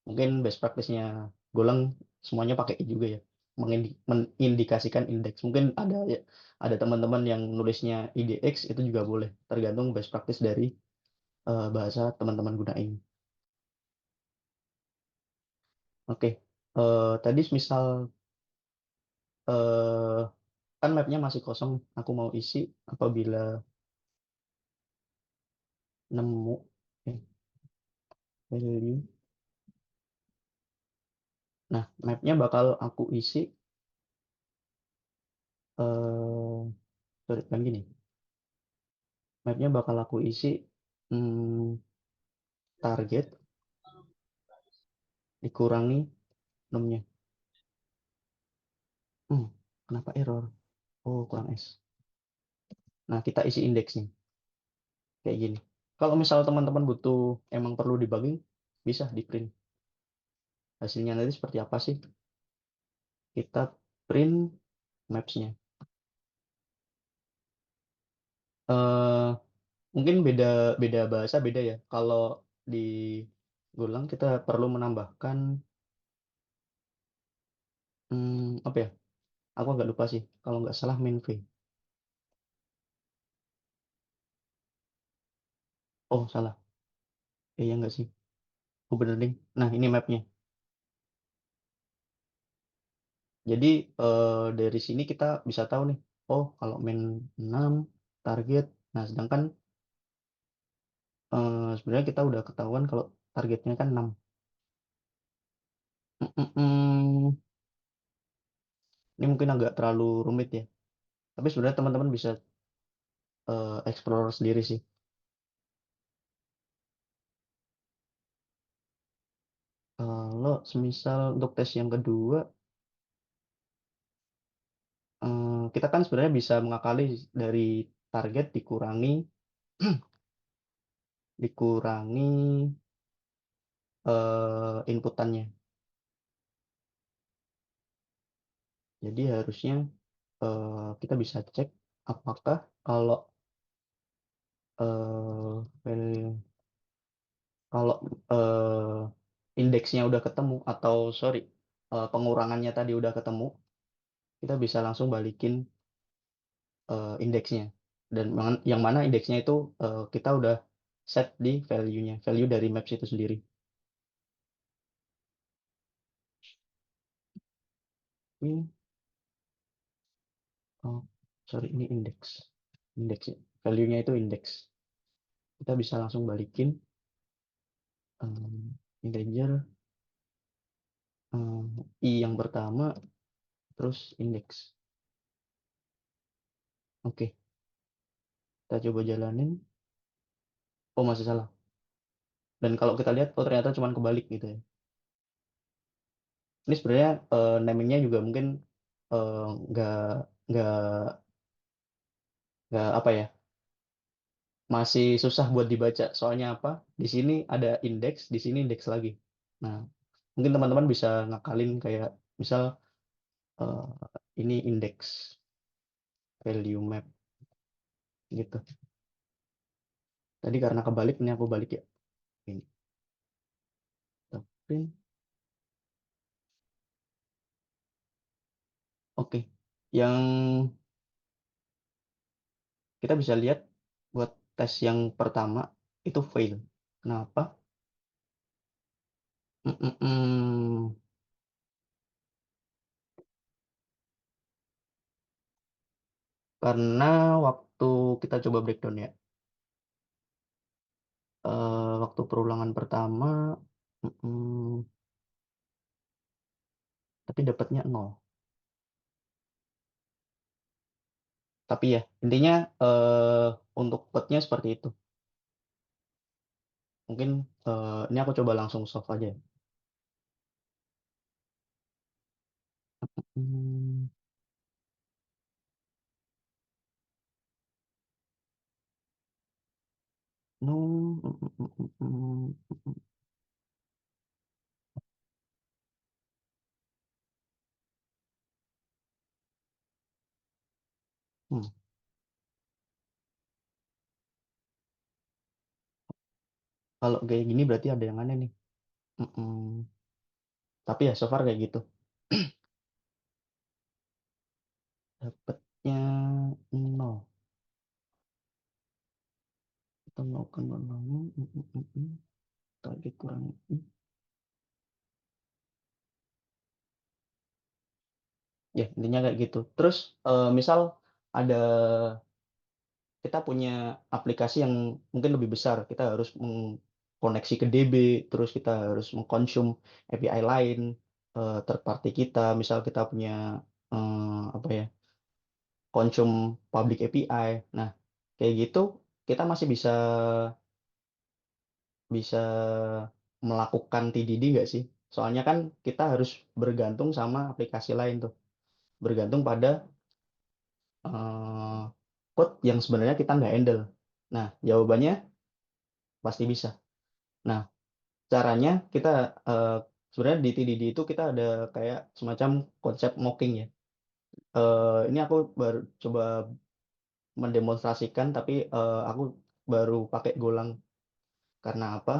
Speaker 2: mungkin best practice-nya Golang semuanya pakai I juga ya. Mengindikasikan indeks. Mungkin ada teman-teman yang nulisnya IDX itu juga boleh, tergantung best practice dari bahasa teman-teman gunain. Oke. Tadi misal eh, kan mapnya masih kosong, aku mau isi apabila nemu eh, value. Nah, mapnya bakal aku isi sorry, kan gini. Mapnya bakal aku isi hmm, target dikurangi enumnya. Hmm, kenapa error? Oh, kurang S. Nah, kita isi indeksnya kayak gini. Kalau misal teman-teman butuh emang perlu debugging, bisa di print. Hasilnya nanti seperti apa sih? Kita print maps-nya. Eh, mungkin beda beda bahasa beda ya. Kalau di Golang kita perlu menambahkan apa ya? Aku agak lupa sih. Kalau nggak salah main V. Oh, salah. Iya nggak sih? Oh, bener ding. Nah, ini mapnya. Jadi dari sini kita bisa tahu nih, oh kalau main 6 target. Nah, sedangkan sebenarnya kita udah ketahuan kalau targetnya kan 6. Ini mungkin agak terlalu rumit ya. Tapi sebenarnya teman-teman bisa explore sendiri sih. Kalau semisal untuk tes yang kedua, kita kan sebenarnya bisa mengakali dari target dikurangi inputannya. Jadi harusnya kita bisa cek apakah kalau eh, kalau indeksnya udah ketemu atau sorry pengurangannya tadi udah ketemu, kita bisa langsung balikin indeksnya. Dan yang mana indeksnya itu kita udah set di value-nya, value dari maps itu sendiri. Ini, oh, sorry, ini indeks. Indeks ya. Value-nya itu indeks. Kita bisa langsung balikin integer i yang pertama, terus indeks. Oke, kita coba jalanin. Oh, masih salah. Dan kalau kita lihat, oh ternyata cuma kebalik gitu ya. Ini sebenarnya namingnya juga mungkin eh, nggak nggak nggak apa ya, masih susah buat dibaca. Soalnya apa? Di sini ada indeks, di sini indeks lagi. Nah, mungkin teman-teman bisa ngakalin kayak misal eh, ini indeks value map gitu. Tadi karena kebalik, ini aku balik ya. Ini. Kita print. Oke. Yang kita bisa lihat buat tes yang pertama itu fail. Kenapa? Mm, mm, mm. Karena waktu kita coba breakdown ya, waktu perulangan pertama, mm, mm, tapi dapatnya nol. Tapi ya, intinya untuk code-nya seperti itu. Mungkin ini aku coba langsung solve aja ya. Hmm, no, Hmm, Kalau kayak gini berarti ada yang aneh nih. Mm-mm. Tapi ya so far kayak gitu. Dapatnya nol. Atau 0,0. Target kurang. Ya, intinya kayak gitu. Terus misal ada kita punya aplikasi yang mungkin lebih besar, kita harus mengkoneksi ke DB, terus kita harus mengkonsum API lain third party kita, misal kita punya apa ya, konsum public API. Nah, kayak gitu kita masih bisa bisa melakukan TDD nggak sih? Soalnya kan kita harus bergantung sama aplikasi lain tuh, bergantung pada eh, code yang sebenarnya kita nggak handle. Nah, jawabannya pasti bisa. Nah, caranya kita eh, sebenarnya di TDD itu kita ada kayak semacam konsep mocking ya. Ini aku baru coba mendemonstrasikan, tapi aku baru pakai Golang. Karena apa?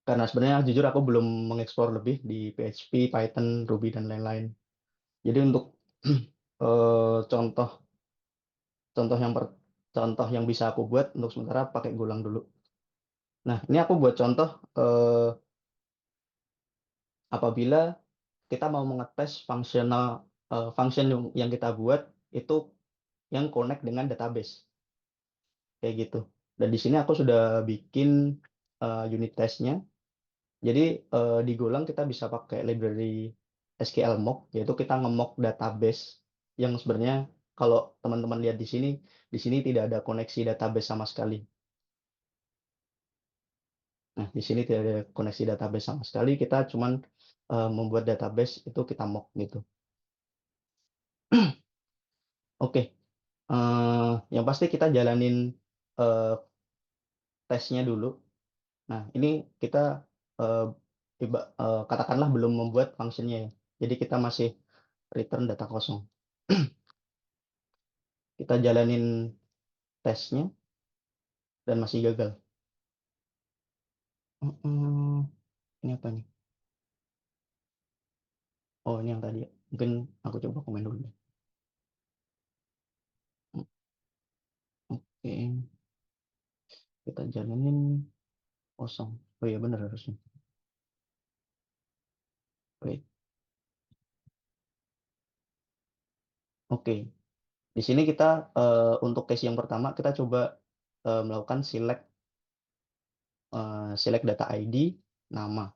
Speaker 2: Karena sebenarnya jujur aku belum mengeksplor lebih di PHP, Python, Ruby, dan lain-lain. Jadi untuk contoh contoh yang contoh yang bisa aku buat untuk sementara pakai Golang dulu. Nah, ini aku buat contoh eh, apabila kita mau mengetes function yang kita buat itu yang connect dengan database kayak gitu. Dan di sini aku sudah bikin unit testnya. Jadi di Golang kita bisa pakai library SQL mock, yaitu kita nge-mock database yang sebenarnya kalau teman-teman lihat di sini tidak ada koneksi database sama sekali. Nah, di sini tidak ada koneksi database sama sekali. Kita cuman membuat database itu kita mock gitu. Oke, yang pasti kita jalanin eh, tesnya dulu. Nah, ini kita eh, katakanlah belum membuat fungsinya ya. Jadi kita masih return data kosong. Kita jalanin tesnya dan masih gagal. Mm, ini apa nih? Oh, ini yang tadi ya. Mungkin aku coba komen dulu deh. Mm, Oke, kita jalanin kosong. Oh iya benar harusnya. Wait. Oke, di sini kita untuk case yang pertama kita coba melakukan select data ID nama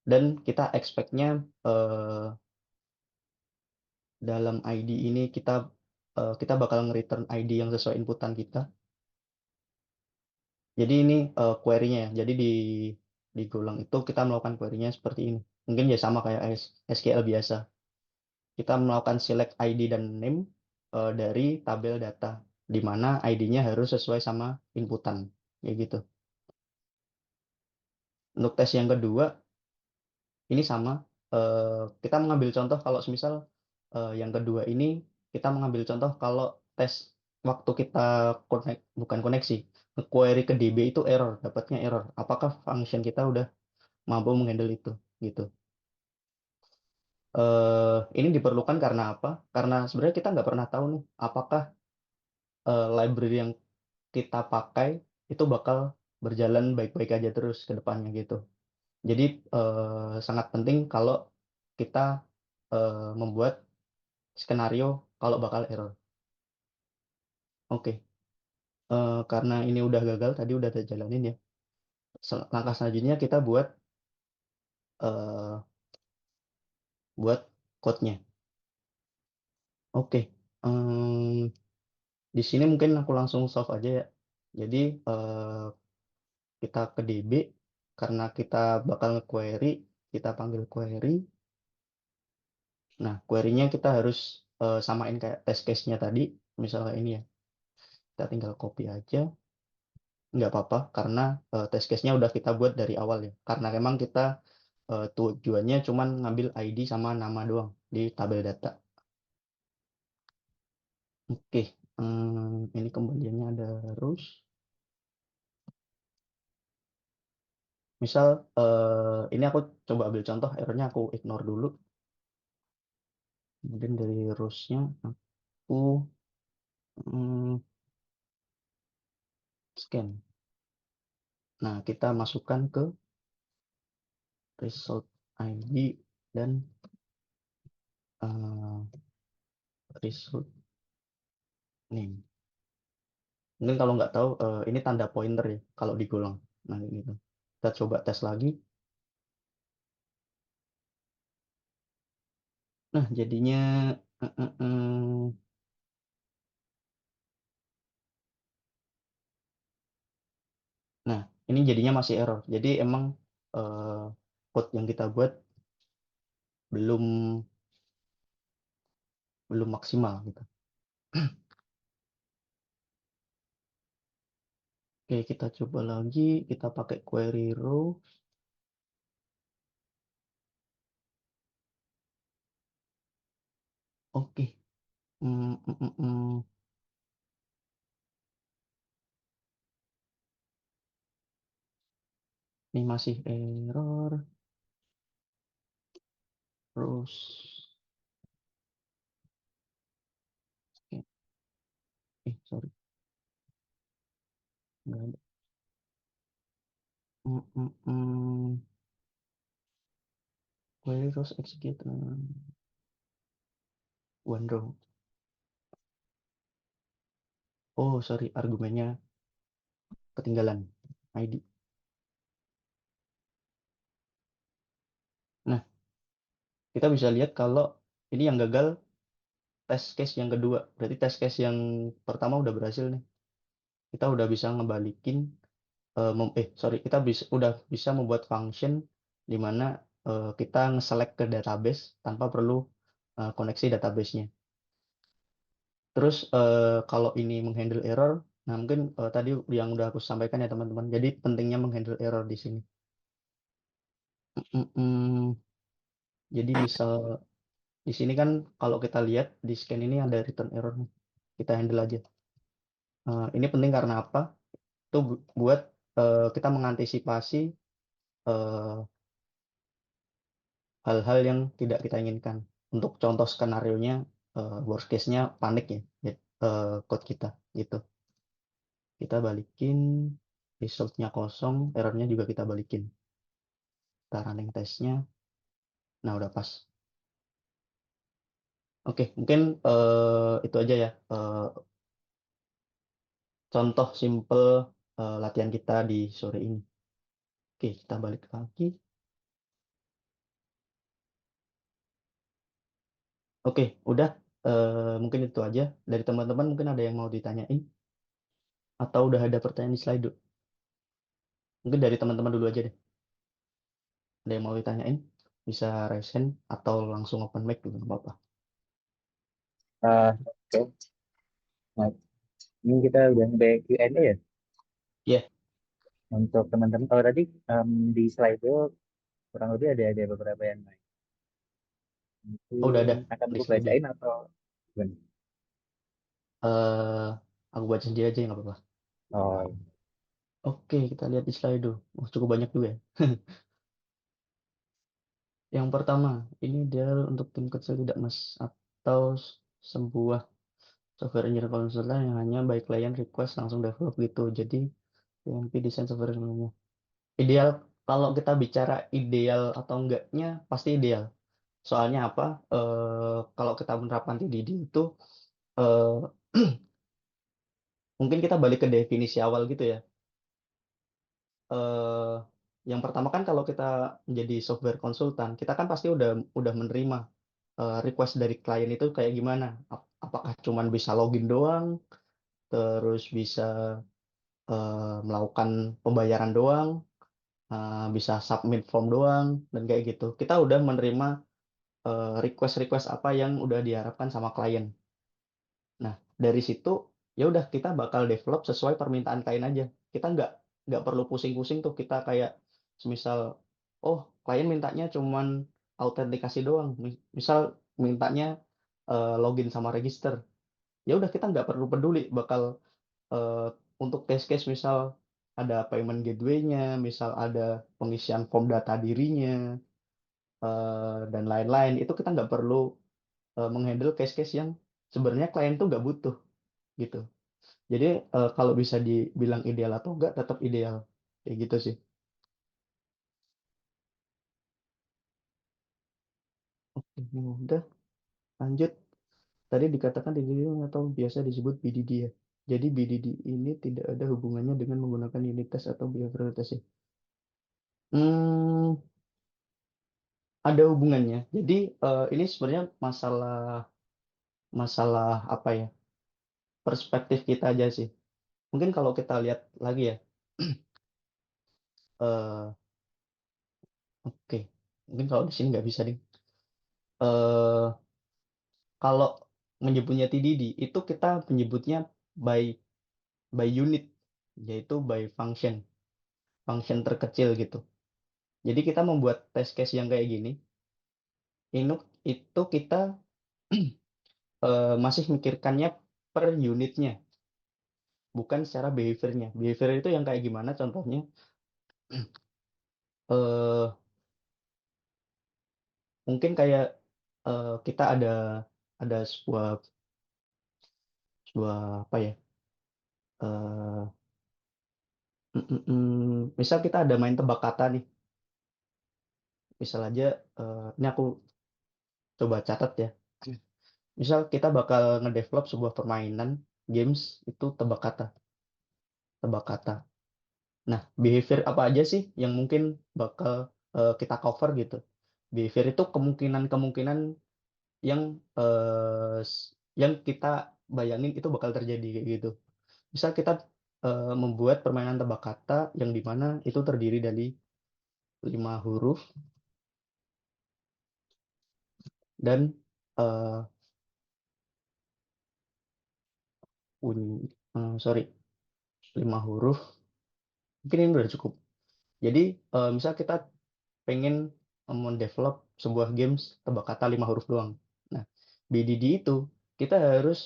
Speaker 2: dan kita expect-nya dalam ID ini kita bakal nge-return ID yang sesuai inputan kita. Jadi ini query-nya ya. Jadi di Golang itu kita melakukan query-nya seperti ini. Mungkin ya sama kayak SQL biasa. Kita melakukan select ID dan name dari tabel data, di mana ID-nya harus sesuai sama inputan. Ya gitu. Untuk tes yang kedua, ini sama. Kita mengambil contoh kalau semisal yang kedua ini kita mengambil contoh kalau tes waktu kita bukan koneksi, query ke DB itu error, dapatnya error. Apakah function kita udah mampu menghandle itu, gitu. Ini diperlukan karena apa? Karena sebenarnya kita nggak pernah tahu nih, apakah library yang kita pakai itu bakal berjalan baik-baik aja terus ke depannya gitu. Jadi sangat penting kalau kita membuat skenario kalau bakal error. Oke, karena ini udah gagal tadi udah ada jalanin ya. Langkah selanjutnya kita eh, buat code-nya. Oke, em, di sini mungkin aku langsung solve aja ya. Jadi kita ke DB karena kita bakal nge-query, kita panggil query. Nah, query-nya kita harus samain kayak test case-nya tadi. Misalnya ini ya, kita tinggal copy aja. Nggak apa-apa, karena test case-nya udah kita buat dari awal ya. Karena memang kita tujuannya cuman ngambil ID sama nama doang di tabel data. Oke, ini kembaliannya ada harus. Misal, ini aku coba ambil contoh, errornya aku ignore dulu. Kemudian dari rules-nya aku mm, scan. Nah, kita masukkan ke result ID dan eh, result name. Mungkin kalau nggak tahu, ini tanda pointer ya kalau di Golang. Nah, ini tuh. Kita coba tes lagi. Nah, jadinya eh, eh, nah, ini jadinya masih error. Jadi emang eh, code yang kita buat belum belum maksimal gitu. Oke, kita coba lagi. Kita pakai query row. Oke. Hmm, hmm, hmm, hmm. Ini masih error. Terus, oke. Sorry. Nggak ada. Mm, mm, mm. Query rows execute one row. Oh, sorry, argumennya ketinggalan ID. Nah, kita bisa lihat kalau ini yang gagal test case yang kedua. Berarti test case yang pertama udah berhasil nih. Kita udah bisa ngebalikin, sorry, kita udah bisa membuat function di mana kita nge-select ke database tanpa perlu koneksi database-nya. Terus kalau ini menghandle error, nah mungkin tadi yang udah aku sampaikan ya teman-teman. Jadi pentingnya menghandle error di sini. Mm-mm. Jadi misal di sini kan kalau kita lihat di scan ini ada return error nih. Kita handle aja. Ini penting karena apa? Itu buat kita mengantisipasi eh, hal-hal yang tidak kita inginkan. Untuk contoh skenario-nya, worst case-nya panik ya, code kita gitu. Kita balikin, result-nya kosong, error-nya juga kita balikin. Kita running test-nya, nah udah pas. Oke, mungkin itu aja ya. Contoh simple latihan kita di sore ini. Oke, kita balik lagi. Oke, udah. Mungkin itu aja. Dari teman-teman mungkin ada yang mau ditanyain atau udah ada pertanyaan di slide. Mungkin dari teman-teman dulu aja deh. Ada yang mau ditanyain? Bisa raise hand atau langsung open mic juga nggak apa-apa.
Speaker 1: Oke. Nah, ini kita udah sampai Q&A ya.
Speaker 2: Iya,
Speaker 1: Untuk teman-teman, kalau tadi di slide itu kurang lebih ada beberapa yang main.
Speaker 2: oh, udah ada
Speaker 1: Mungkin akan
Speaker 2: di
Speaker 1: gue
Speaker 2: slide-nya.
Speaker 1: bacain atau gimana?
Speaker 2: eh aku baca sendiri aja nggak apa-apa.
Speaker 1: Oh,
Speaker 2: Oke, kita lihat di slide dulu. Oh, cukup banyak juga ya. Yang pertama, ini dia untuk tim kecil tidak mas atau sebuah software engineer konsultan yang hanya by client request langsung develop gitu. Jadi PMP desain software semuanya. Ideal kalau kita bicara ideal atau enggaknya pasti ideal. Soalnya apa? Kalau kita menerapkan TDD itu eh, mungkin kita balik ke definisi awal gitu ya. eh, yang pertama kan kalau kita menjadi software konsultan, kita kan pasti udah menerima request dari klien itu kayak gimana. Apakah cuman bisa login doang, terus bisa melakukan pembayaran doang, bisa submit form doang, dan kayak gitu. Kita udah menerima request-request apa yang udah diharapkan sama klien. Nah, dari situ ya udah kita bakal develop sesuai permintaan klien aja. Kita nggak perlu pusing-pusing tuh kita kayak semisal oh klien mintanya cuman autentikasi doang. Misal mintanya login sama register. Ya udah kita nggak perlu peduli bakal eh, untuk test case misal ada payment gateway-nya, misal ada pengisian form data dirinya dan lain-lain. Itu kita nggak perlu menghandle case-case yang sebenarnya klien tuh nggak butuh gitu. Jadi kalau bisa dibilang ideal atau enggak, tetap ideal. Kayak gitu sih. Oke, udah lanjut. Tadi dikatakan DDD atau biasa disebut BDD ya. Jadi BDD ini tidak ada hubungannya dengan menggunakan unit test atau behavioral test ya. Hmm, ada hubungannya. Jadi ini sebenarnya masalah masalah apa ya? Perspektif kita aja sih. Mungkin kalau kita lihat lagi ya. Oke, mungkin kalau di sini nggak bisa deh. Eh, Kalau menyebutnya TDD itu kita menyebutnya by unit, yaitu by function terkecil gitu. Jadi kita membuat test case yang kayak gini, ini itu kita masih mikirkannya per unitnya, bukan secara behaviornya. Behavior itu yang kayak gimana contohnya? eh Mungkin kayak kita ada sebuah sebuah apa ya? eh Misal kita ada main tebak kata nih. Misal aja, ini aku coba catat ya. Misal kita bakal ngedevelop sebuah permainan games itu tebak kata, tebak kata. Nah, behavior apa aja sih yang mungkin bakal kita cover gitu? Behavior itu kemungkinan-kemungkinan yang yang kita bayangin itu bakal terjadi kayak gitu. Misal kita membuat permainan tebak kata yang dimana itu terdiri dari 5 huruf dan eh, sorry, 5 huruf. Mungkin ini udah cukup. Jadi misal kita pengen mendevelop sebuah games tebak kata 5 huruf doang. Nah, BDD itu kita harus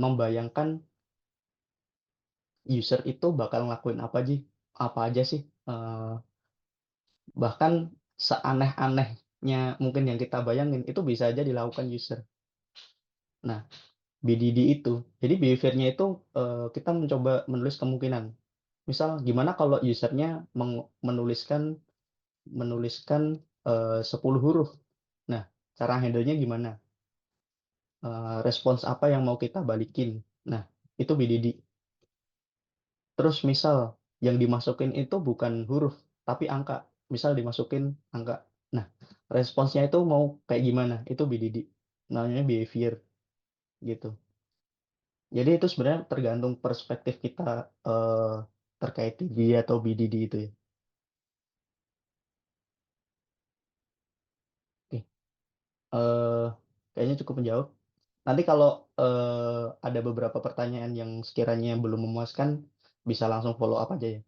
Speaker 2: membayangkan user itu bakal ngelakuin apa aja sih. Bahkan seaneh-anehnya mungkin yang kita bayangin itu bisa aja dilakukan user. Nah, BDD itu, jadi behaviornya itu kita mencoba menulis kemungkinan. Misal gimana kalau usernya menuliskan menuliskan 10 huruf. Nah, cara handle-nya gimana? Respons apa yang mau kita balikin? Nah, itu BDD. Terus misal yang dimasukin itu bukan huruf, tapi angka. Misal dimasukin angka. Nah, responsnya itu mau kayak gimana? Itu BDD. Namanya behavior gitu. Jadi itu sebenarnya tergantung perspektif kita eh, terkait TD atau BDD itu ya. Oke, eh, kayaknya cukup menjawab. Nanti kalau ada beberapa pertanyaan yang sekiranya belum memuaskan, bisa langsung follow up aja ya.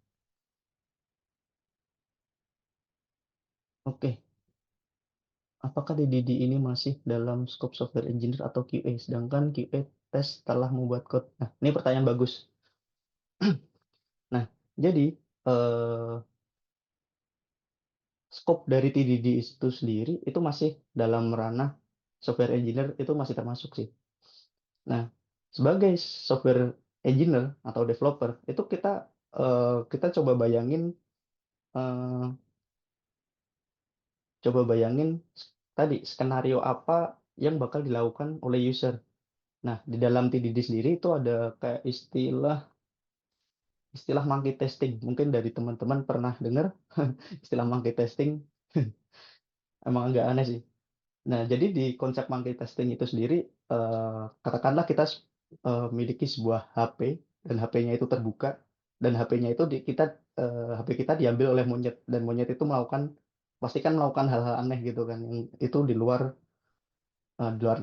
Speaker 2: Oke, apakah DDD ini masih dalam scope software engineer atau QA? Sedangkan QA tes telah membuat code. Nah, ini pertanyaan bagus. Nah, jadi eh, scope dari TDD itu sendiri itu masih dalam ranah software engineer itu masih termasuk sih. Nah, sebagai software engineer atau developer itu kita eh, coba bayangin tadi skenario apa yang bakal dilakukan oleh user. Nah, di dalam TDD sendiri itu ada kayak istilah istilah monkey testing. Mungkin dari teman-teman pernah dengar istilah monkey testing. Emang agak aneh sih. Nah, jadi di konsep monkey testing itu sendiri, katakanlah kita memiliki sebuah HP dan HP-nya itu terbuka dan HP-nya itu HP kita diambil oleh monyet dan monyet itu pastikan melakukan hal-hal aneh gitu kan yang itu di luar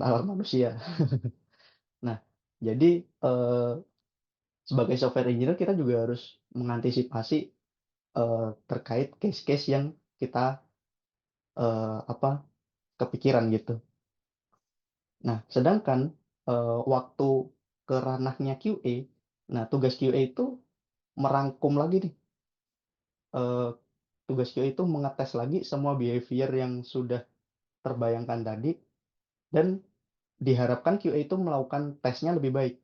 Speaker 2: nalar manusia. Nah, jadi eh, sebagai software engineer kita juga harus mengantisipasi terkait case-case yang kita apa kepikiran gitu. Nah, sedangkan waktu ke ranahnya QA, nah tugas QA itu merangkum lagi nih. eh, Tugas QA itu mengetes lagi semua behavior yang sudah terbayangkan tadi dan diharapkan QA itu melakukan tesnya lebih baik.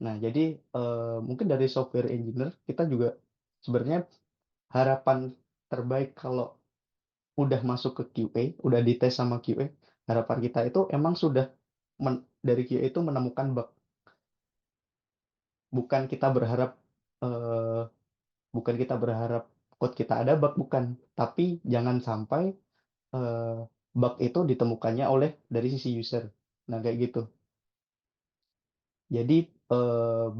Speaker 2: Nah, jadi mungkin dari software engineer kita juga sebenarnya harapan terbaik kalau udah masuk ke QA, udah dites sama QA, harapan kita itu emang sudah dari QA itu menemukan bug. Bukan kita berharap eh, bukan kita berharap code kita ada bug, bukan. Tapi jangan sampai eh, bug itu ditemukannya oleh dari sisi user. Nah, kayak gitu. Jadi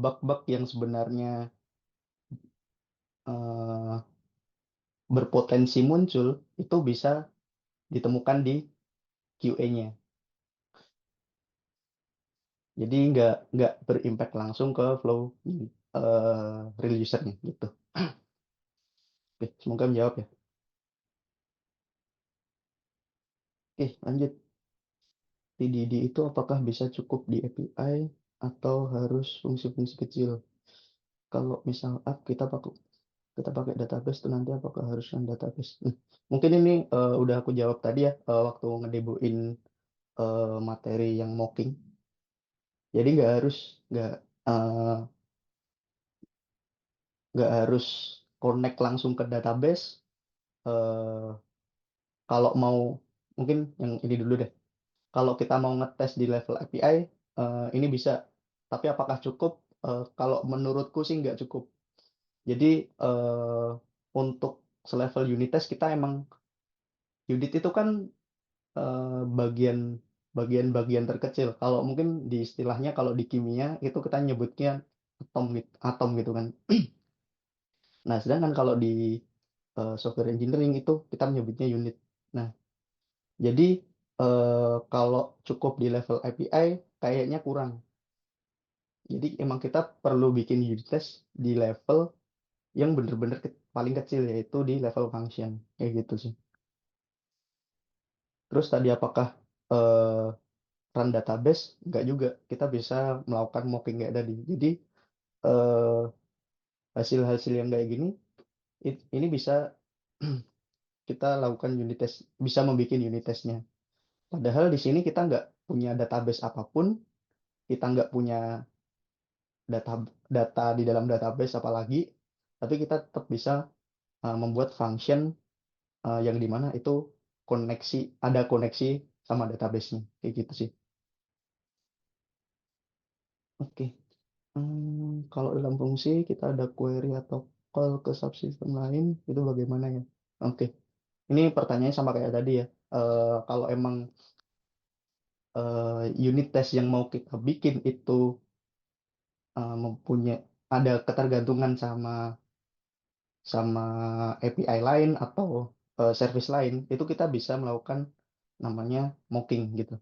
Speaker 2: bug-bug yang sebenarnya eh, berpotensi muncul itu bisa ditemukan di QA-nya. Jadi nggak berimpact langsung ke flow real usernya gitu. Oke, semoga menjawab ya. Oke, lanjut. TDD itu apakah bisa cukup di API atau harus fungsi-fungsi kecil? Kalau misal app kita pakai database itu nanti apakah harus yang database? Mungkin ini udah aku jawab tadi ya waktu ngedebuin materi yang mocking. Jadi nggak harus nggak eh, nggak harus connect langsung ke database. Eh, Kalau mau, mungkin yang ini dulu deh. Kalau kita mau ngetes di level API, ini bisa. Tapi apakah cukup? Kalau menurutku sih nggak cukup. Jadi untuk selevel unit test kita emang unit itu kan bagian bagian-bagian terkecil. Kalau mungkin di istilahnya kalau di kimia itu kita nyebutnya atom gitu kan. Nah, sedangkan kalau di software engineering itu kita menyebutnya unit. Nah, jadi kalau cukup di level API kayaknya kurang. Jadi emang kita perlu bikin unit test di level yang bener-bener paling kecil yaitu di level function kayak gitu sih. Terus tadi apakah eh, run database? Enggak juga. Kita bisa melakukan mocking kayak tadi. Jadi eh, hasil-hasil yang kayak gini ini bisa kita lakukan unit test, bisa membuat unit testnya. Padahal di sini kita nggak punya database apapun, kita nggak punya data data di dalam database apalagi, tapi kita tetap bisa membuat function yang dimana itu ada koneksi sama database-nya kayak gitu sih. Oke. Kalau dalam fungsi kita ada query atau call ke subsystem lain itu bagaimana ya? Oke. Ini pertanyaannya sama kayak tadi ya. Kalau emang unit test yang mau kita bikin itu mempunyai ada ketergantungan sama sama API lain atau service lain, itu kita bisa melakukan namanya mocking gitu.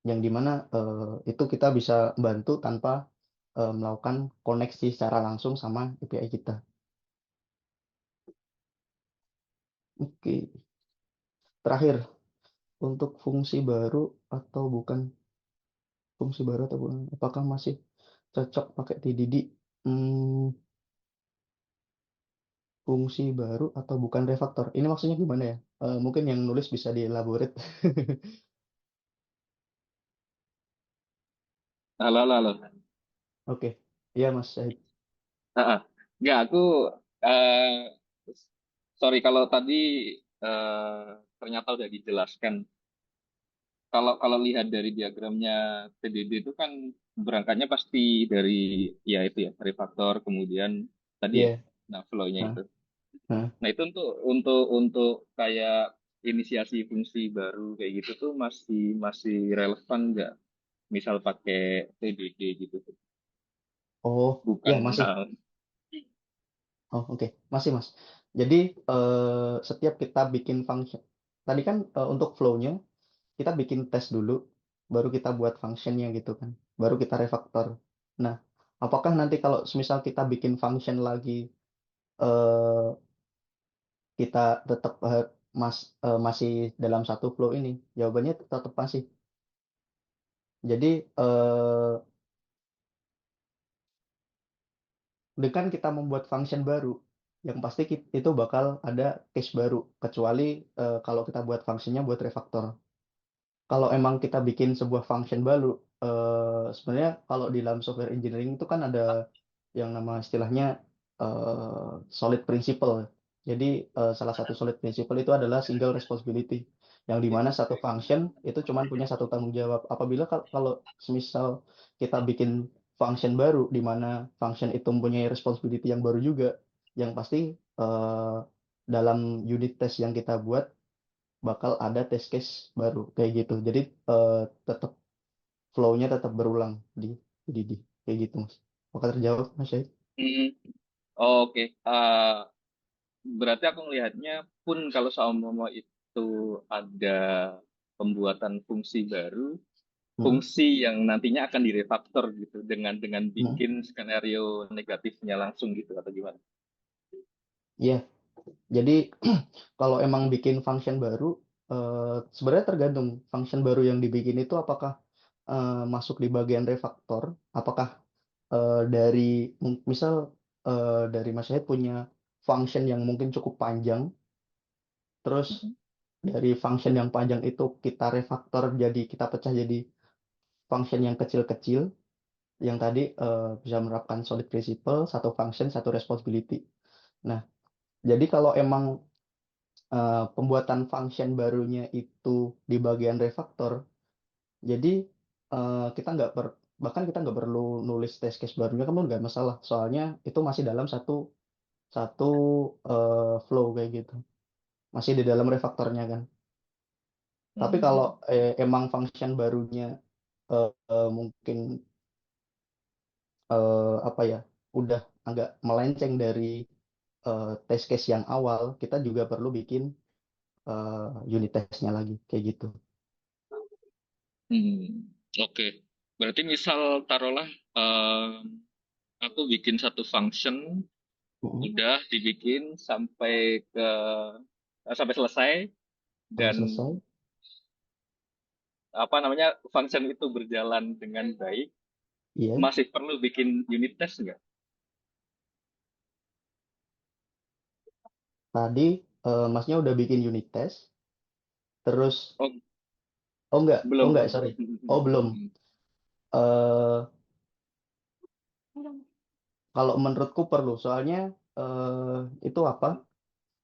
Speaker 2: Yang dimana itu kita bisa bantu tanpa melakukan koneksi secara langsung sama API kita. Oke, terakhir untuk fungsi baru atau bukan fungsi baru atau bukan, apakah masih cocok pakai TDD? Hmm, Fungsi baru atau bukan refaktor? Ini maksudnya gimana ya? Mungkin yang nulis bisa dielaborate.
Speaker 3: Halo, halo, halo.
Speaker 2: Oke, iya Mas Syahid.
Speaker 3: Ah, Nggak, aku eh sorry kalau tadi ternyata udah dijelaskan. Kalau kalau lihat dari diagramnya PDD itu kan berangkatnya pasti dari ya itu ya refaktor kemudian tadi ya,
Speaker 2: Iya.
Speaker 3: nah flow-nya
Speaker 2: Nah,
Speaker 3: itu.
Speaker 2: nah.
Speaker 3: Nah itu untuk kayak inisiasi fungsi baru kayak gitu tuh masih masih relevan nggak? Misal pakai PDD gitu tuh.
Speaker 2: Oh, ya
Speaker 3: Bukan.
Speaker 2: masih. Oh, oke. Masih, Mas. Jadi, setiap kita bikin function, tadi kan untuk flow-nya, kita bikin tes dulu, baru kita buat function-nya gitu kan. Baru kita refaktor. Nah, apakah nanti kalau misal kita bikin function lagi, eh, kita tetap masih dalam satu flow ini? Jawabannya tetap masih. Jadi, dengan kita membuat function baru, yang pasti itu bakal ada case baru, kecuali kalau kita buat fungsinya buat refaktor. Kalau emang kita bikin sebuah function baru, sebenarnya kalau di dalam software engineering itu kan ada yang nama istilahnya solid principle. Jadi salah satu solid principle itu adalah single responsibility, yang dimana satu function itu cuma punya satu tanggung jawab. Apabila kalau semisal kita bikin function baru, di mana function itu mempunyai responsibility yang baru juga, yang pasti eh, dalam unit test yang kita buat bakal ada test case baru kayak gitu. Jadi tetap flow-nya tetap berulang di kayak gitu Mas. Apakah terjawab Mas Syahid?
Speaker 3: Hmm, oke. Berarti aku melihatnya pun kalau seumpama itu ada pembuatan fungsi baru,
Speaker 2: Hmm?
Speaker 3: fungsi yang nantinya akan direfaktor gitu dengan
Speaker 2: Hmm?
Speaker 3: bikin skenario negatifnya langsung gitu atau gimana?
Speaker 2: Iya, jadi kalau emang bikin function baru, sebenarnya tergantung function baru yang dibikin itu apakah masuk di bagian refaktor, apakah dari misal dari Mas Syahid punya function yang mungkin cukup panjang, terus
Speaker 3: Mhm.
Speaker 2: dari function yang panjang itu kita refaktor jadi kita pecah jadi function yang kecil-kecil, yang tadi bisa menerapkan solid principle, satu function, satu responsibility. Nah, jadi kalau emang pembuatan function barunya itu di bagian refactor, jadi kita nggak bahkan kita nggak perlu nulis test case barunya kan nggak masalah, soalnya itu masih dalam satu satu flow kayak gitu, masih di dalam refaktornya kan. Tapi kalau emang function barunya mungkin apa ya, udah agak melenceng dari test case yang awal, kita juga perlu bikin unit testnya lagi kayak gitu.
Speaker 3: Oke. Berarti misal taruhlah aku bikin satu function, udah dibikin sampai selesai,
Speaker 2: Sampai
Speaker 3: dan
Speaker 2: selesai,
Speaker 3: apa namanya function itu berjalan dengan baik,
Speaker 2: iya.
Speaker 3: masih perlu bikin unit test nggak?
Speaker 2: Tadi masnya udah bikin unit test, terus
Speaker 3: Oh,
Speaker 2: oh
Speaker 3: belum.
Speaker 2: enggak, sorry, oh belum. Eh Kalau menurutku perlu, soalnya itu apa?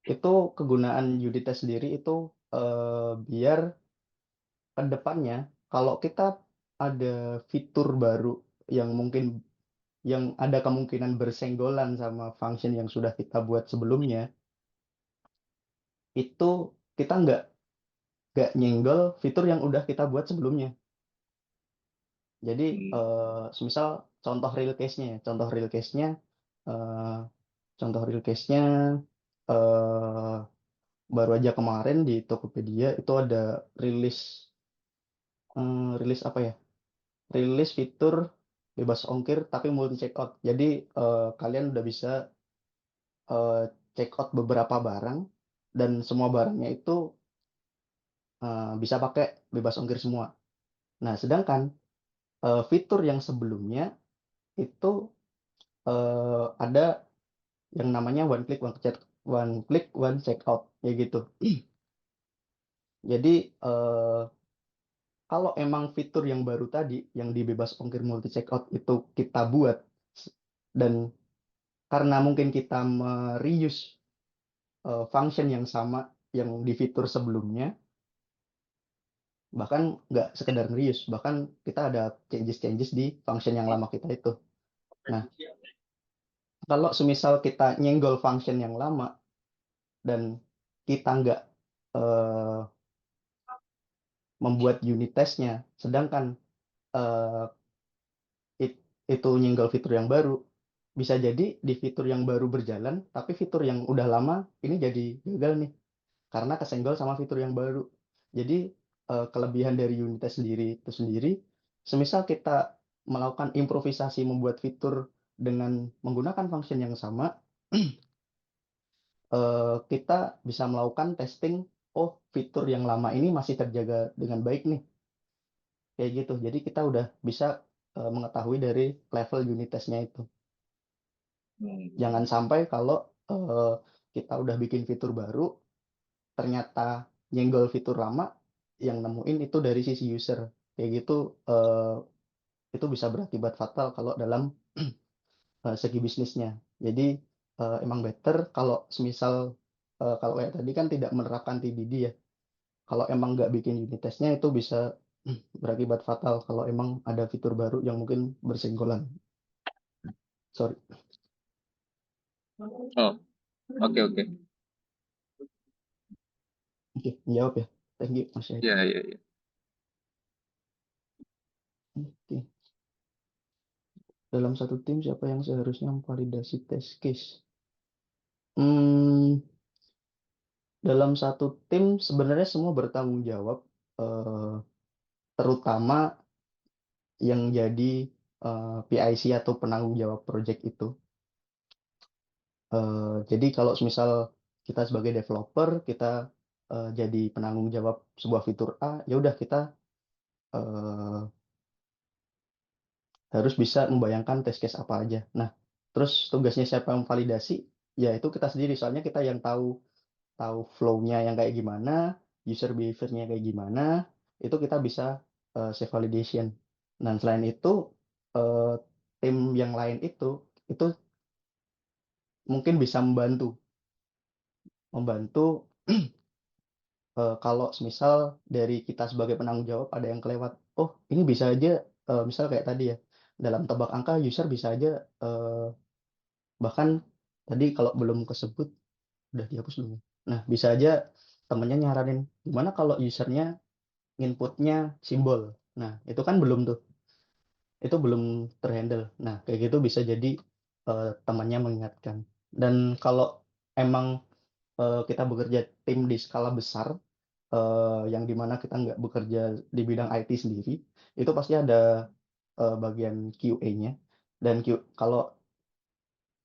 Speaker 2: Itu kegunaan unit test sendiri itu biar ke depannya kalau kita ada fitur baru yang mungkin yang ada kemungkinan bersenggolan sama function yang sudah kita buat sebelumnya, itu kita nggak nyenggol fitur yang udah kita buat sebelumnya. Jadi semisal contoh real case-nya ya, eh, contoh real case-nya eh, baru aja kemarin di Tokopedia itu ada rilis rilis apa ya? Rilis fitur bebas ongkir tapi multi checkout. Jadi kalian udah bisa eh, check out beberapa barang dan semua barangnya itu bisa pakai bebas ongkir semua. Nah, sedangkan fitur yang sebelumnya itu ada yang namanya one click one check out ya gitu. Jadi kalau emang fitur yang baru tadi yang di bebas ongkir multi checkout itu kita buat dan karena mungkin kita mereuse function yang sama yang di fitur sebelumnya, bahkan nggak sekedar reuse, bahkan kita ada changes di function yang lama kita itu. Nah, kalau semisal kita nyenggol function yang lama dan kita nggak eh, membuat unit testnya, sedangkan eh, itu nyenggol fitur yang baru, bisa jadi di fitur yang baru berjalan, tapi fitur yang udah lama ini jadi gagal nih, karena kesenggol sama fitur yang baru. Jadi kelebihan dari unit test sendiri itu sendiri, semisal kita melakukan improvisasi membuat fitur dengan menggunakan function yang sama, kita bisa melakukan testing, oh fitur yang lama ini masih terjaga dengan baik nih, kayak gitu. Jadi kita udah bisa mengetahui dari level unit testnya itu. Jangan sampai kalau eh, kita udah bikin fitur baru, ternyata nyenggol fitur lama, yang nemuin itu dari sisi user. Kayak gitu, itu bisa berakibat fatal kalau dalam segi bisnisnya. Jadi emang better kalau semisal kalau kayak tadi kan tidak menerapkan TDD ya. Kalau emang nggak bikin unit testnya itu bisa berakibat fatal kalau emang ada fitur baru yang mungkin bersenggolan. Sorry.
Speaker 3: Oh, oke.
Speaker 2: Oke, jawab ya. Thank you, Mas Syahid.
Speaker 3: Ya.
Speaker 2: Oke. Dalam satu tim siapa yang seharusnya memvalidasi test case? Hmm, dalam satu tim sebenarnya semua bertanggung jawab, terutama yang jadi PIC atau penanggung jawab project itu. Jadi kalau misal kita sebagai developer, kita jadi penanggung jawab sebuah fitur A, ya udah kita eh, harus bisa membayangkan test case apa aja. Nah, terus tugasnya siapa yang validasi? Ya itu kita sendiri, soalnya kita yang tahu tahu flow-nya yang kayak gimana, user behavior-nya kayak gimana, itu kita bisa self validation. Dan selain itu eh, tim yang lain itu mungkin bisa membantu kalau misal dari kita sebagai penanggung jawab ada yang kelewat. Oh, ini bisa aja misal kayak tadi ya, dalam tebak angka user bisa aja bahkan tadi kalau belum kesebut udah dihapus belum ya? Nah, bisa aja temennya nyaranin gimana kalau usernya inputnya simbol. Nah, itu kan belum tuh, itu belum terhandle. Nah, kayak gitu bisa jadi temannya mengingatkan. Dan kalau emang kita bekerja tim di skala besar, yang dimana kita nggak bekerja di bidang IT sendiri, itu pasti ada bagian QA-nya. Dan kalau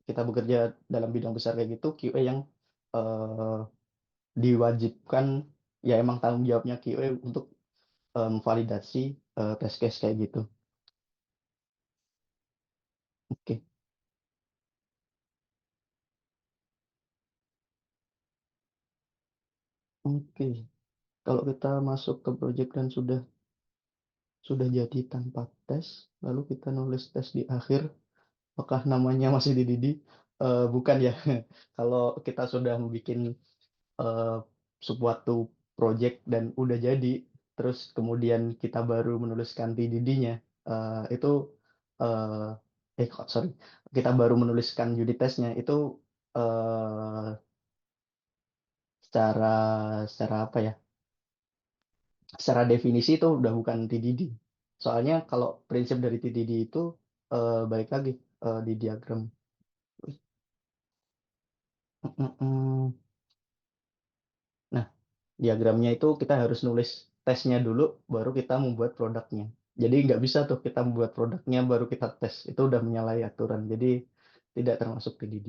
Speaker 2: kita bekerja dalam bidang besar kayak gitu, QA yang eh, diwajibkan, ya emang tanggung jawabnya QA untuk validasi test case kayak gitu. Oke, oke. Kalau kita masuk ke project dan sudah jadi tanpa tes, lalu kita nulis tes di akhir, apakah namanya masih di Didi? Bukan ya. Kalau kita sudah membuat eh, suatu project dan udah jadi, terus kemudian kita baru menuliskan TDD-nya, itu sorry, kita baru menuliskan unit testnya itu eh, secara secara apa ya? Secara definisi itu udah bukan TDD. Soalnya kalau prinsip dari TDD itu balik lagi di diagram. Mm, mm. Nah, diagramnya itu kita harus nulis tesnya dulu, baru kita membuat produknya. Jadi nggak bisa tuh kita membuat produknya baru kita tes. Itu udah menyalahi aturan. Jadi tidak termasuk PDD.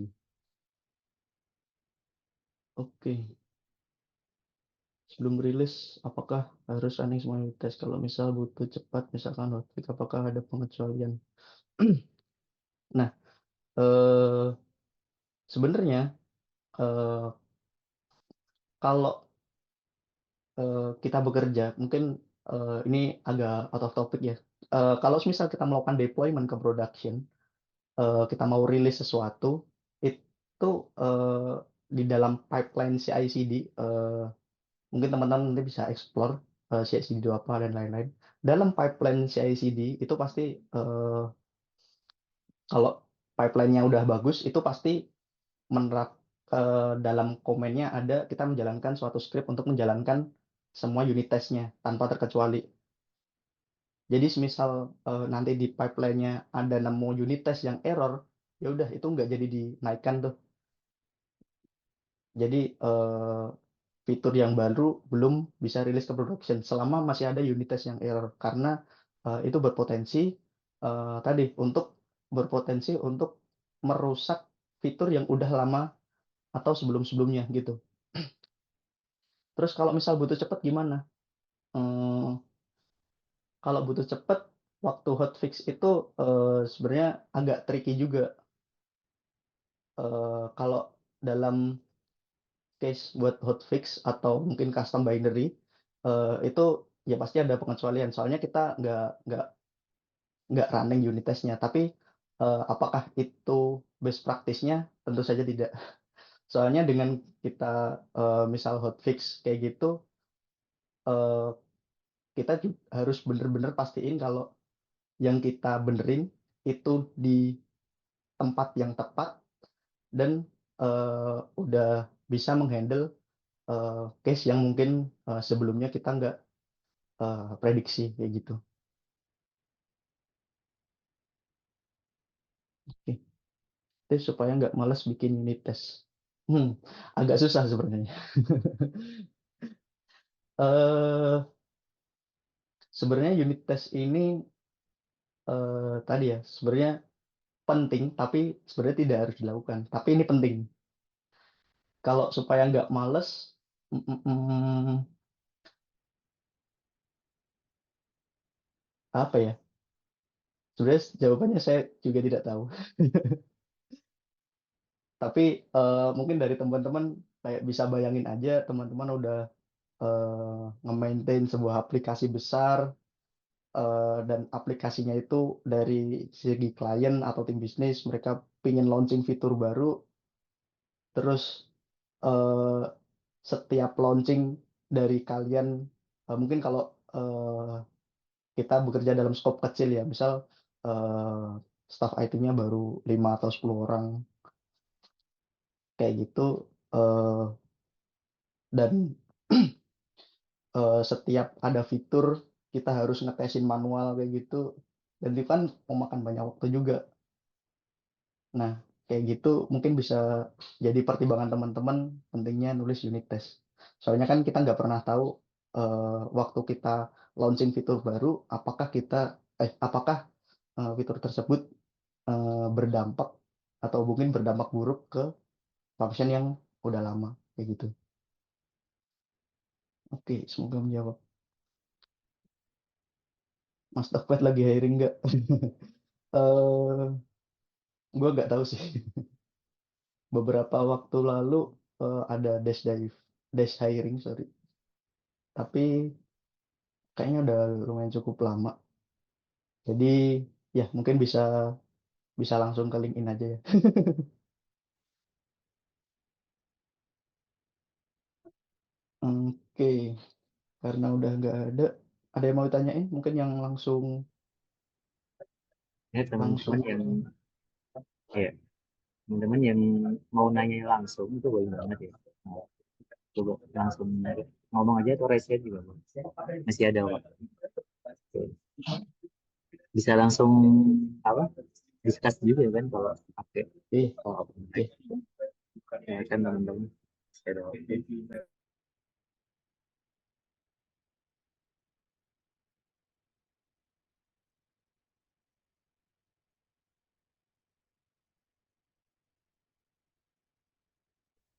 Speaker 2: Oke, sebelum rilis, apakah harus running semua unit test? Kalau misal butuh cepat, misalkan hotfix, apakah ada pengecualian? Nah, eh, sebenarnya eh, kalau kita bekerja, mungkin ini agak out of topic ya. Kalau misal kita melakukan deployment ke production, kita mau rilis sesuatu, itu eh, di dalam pipeline CI/CD, mungkin teman-teman nanti bisa explore CI/CD itu apa dan lain-lain. Dalam pipeline CI/CD itu pasti kalau pipeline-nya udah bagus, itu pasti menerap dalam komennya ada kita menjalankan suatu script untuk menjalankan semua unit testnya tanpa terkecuali. Jadi semisal nanti di pipeline-nya ada nemu unit test yang error, ya udah itu nggak jadi dinaikkan tuh. Jadi fitur yang baru belum bisa rilis ke production selama masih ada unit test yang error karena itu tadi berpotensi untuk merusak fitur yang udah lama atau sebelum-sebelumnya gitu. Terus kalau misal butuh cepat gimana? Hmm, kalau butuh cepat waktu hotfix itu sebenarnya agak tricky juga. Kalau dalam case buat hotfix atau mungkin custom binary itu ya pasti ada pengecualian. Soalnya kita nggak running unit testnya. Tapi apakah itu best practice-nya? Tentu saja tidak. Soalnya dengan kita misal hotfix kayak gitu, eh, kita harus bener-bener pastiin kalau yang kita benerin itu di tempat yang tepat dan udah bisa menghandle case yang mungkin sebelumnya kita nggak prediksi kayak gitu. Oke. Tips supaya nggak malas bikin unit test. Agak susah sebenarnya. eh Sebenarnya unit test ini tadi ya sebenarnya penting, tapi sebenarnya tidak harus dilakukan. Tapi ini penting. Kalau supaya nggak males, mm, mm, mm, apa ya? Sebenarnya jawabannya saya juga tidak tahu. Tapi mungkin dari teman-teman kayak bisa bayangin aja teman-teman udah nge-maintain sebuah aplikasi besar, dan aplikasinya itu dari segi klien atau tim bisnis mereka pingin launching fitur baru, terus eh, setiap launching dari kalian, mungkin kalau kita bekerja dalam skop kecil ya, misal staff IT-nya baru 5 atau 10 orang kayak gitu, dan setiap ada fitur kita harus ngetesin manual kayak gitu, dan itu kan memakan banyak waktu juga. Nah, kayak gitu mungkin bisa jadi pertimbangan teman-teman pentingnya nulis unit test. Soalnya kan kita nggak pernah tahu waktu kita launching fitur baru, apakah fitur tersebut berdampak atau mungkin berdampak buruk ke function yang udah lama kayak gitu. Oke, semoga menjawab. Mas Tokped lagi hiring nggak? eh gue nggak tahu sih. Beberapa waktu lalu ada dash hiring, sorry. Tapi kayaknya udah lumayan cukup lama. Jadi ya mungkin bisa bisa langsung ke LinkedIn aja ya. Oke, karena udah nggak ada yang mau ditanyain? Mungkin yang langsung
Speaker 1: Ya teman-teman
Speaker 2: langsung
Speaker 1: yang ya teman-teman yang mau nanya langsung itu boleh banget ya. Nah, coba langsung ngomong aja atau raise hand juga boleh. Masih ada waktu. Oke. Bisa langsung apa? Discuss juga kan kalau pakai
Speaker 2: eh
Speaker 1: kalau
Speaker 2: eh
Speaker 1: ya kan teman-teman. Masih ada waktu.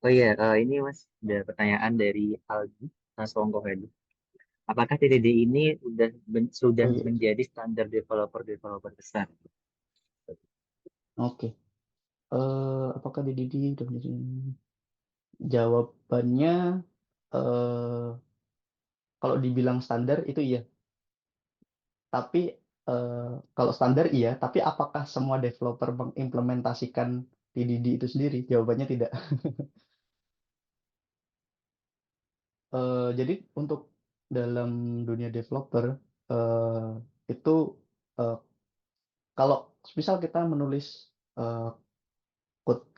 Speaker 1: Oh iya, ini Mas ada pertanyaan dari Aldi Nasongko Hedu. Apakah TDD ini sudah
Speaker 2: oh iya.
Speaker 1: menjadi standar developer besar?
Speaker 2: Oke. Apakah di Didi udah menjadi jawabannya eh kalau dibilang standar itu iya. Tapi kalau standar iya, tapi apakah semua developer mengimplementasikan TDD itu sendiri? Jawabannya tidak. Jadi untuk dalam dunia developer eh, itu eh, kalau misal kita menulis eh,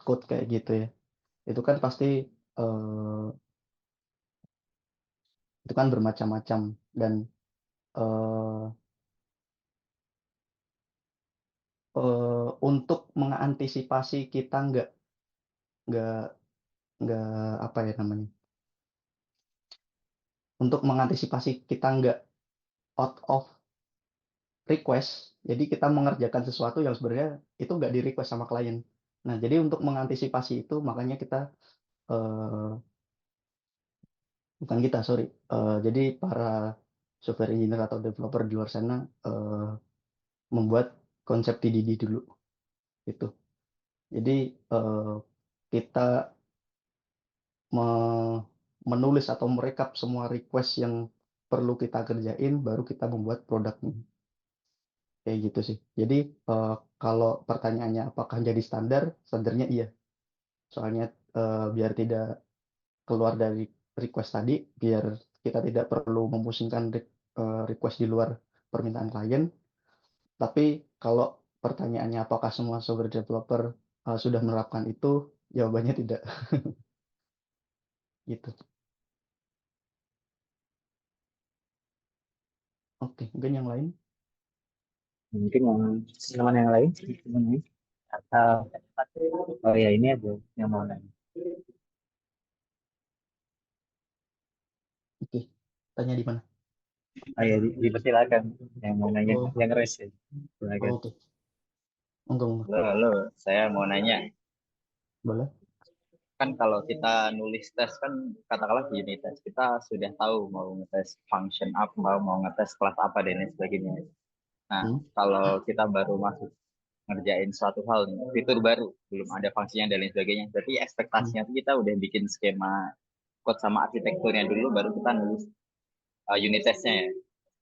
Speaker 2: code kayak gitu ya, itu kan pasti eh, itu kan bermacam-macam, dan eh, untuk mengantisipasi kita nggak nggak apa ya namanya, untuk mengantisipasi kita nggak out of request, jadi kita mengerjakan sesuatu yang sebenarnya itu nggak di request sama klien. Nah, jadi untuk mengantisipasi itu makanya kita eh, bukan kita, sorry. Jadi para software engineer atau developer di luar sana eh, membuat konsep TDD dulu itu. Jadi eh, kita menulis atau merekap semua request yang perlu kita kerjain, baru kita membuat produknya. Kayak gitu sih. Jadi kalau pertanyaannya apakah jadi standar, standarnya iya. Soalnya biar tidak keluar dari request tadi, biar kita tidak perlu memusingkan request di luar permintaan klien. Tapi kalau pertanyaannya apakah semua software developer sudah menerapkan itu, jawabannya tidak. Gitu. Oke, mungkin yang lain.
Speaker 1: Mungkin yang teman yang lain, teman lain. Atau, oh ya ini ada yang mau nanya.
Speaker 2: Oke, tanya di mana?
Speaker 1: Oh ya, dipersilakan yang mau nanya,
Speaker 2: Oh,
Speaker 1: yang raise ya. Silakan.
Speaker 2: oke. Monggo, monggo.
Speaker 4: Halo, halo, saya mau nanya,
Speaker 2: Boleh.
Speaker 4: kan kalau kita nulis tes kan katakanlah di unit tes kita sudah tahu mau ngetes function apa, mau ngetes kelas apa dan lain sebagainya. Nah,
Speaker 2: Hmm,
Speaker 4: kalau kita baru masuk ngerjain suatu hal nih, fitur baru, belum ada fungsinya dan lain sebagainya. Berarti
Speaker 2: hmm.
Speaker 4: ekspektasinya tuh kita udah bikin skema code sama arsitekturnya dulu, baru kita nulis unit testnya ya.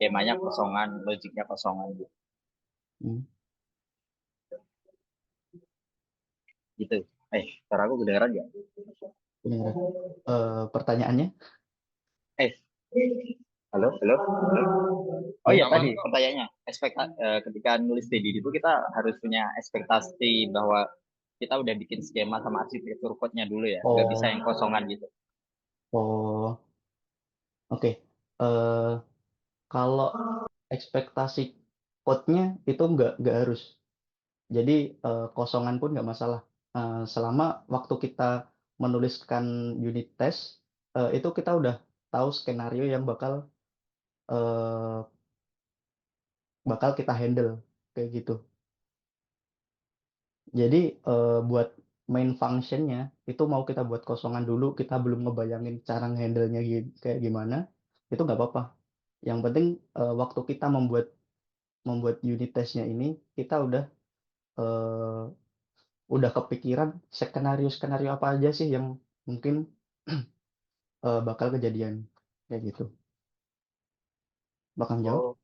Speaker 4: skemanya kosongan, logiknya kosongan
Speaker 2: Hmm,
Speaker 4: gitu. Suara aku kedengeran nggak?
Speaker 2: kedengeran. Pertanyaannya?
Speaker 4: Eh, halo, halo, halo. Oh
Speaker 2: Ya,
Speaker 4: iya tadi pertanyaannya, ketika nulis TD itu kita harus punya ekspektasi bahwa kita udah bikin skema sama arsitektur code-nya dulu ya, nggak bisa yang
Speaker 2: oh,
Speaker 4: kosongan gitu.
Speaker 2: oh, oke. Eh, Kalau ekspektasi code-nya itu nggak harus. Jadi kosongan pun nggak masalah. Selama waktu kita menuliskan unit test, itu kita udah tahu skenario yang eh, bakal kita handle kayak gitu. Jadi buat main functionnya itu mau kita buat kosongan dulu, kita belum ngebayangin cara handle-nya kayak gimana, itu nggak apa-apa. Yang penting waktu kita membuat unit testnya ini, kita eh, udah kepikiran skenario-skenario apa aja sih yang mungkin bakal kejadian kayak gitu. Bakal jawab?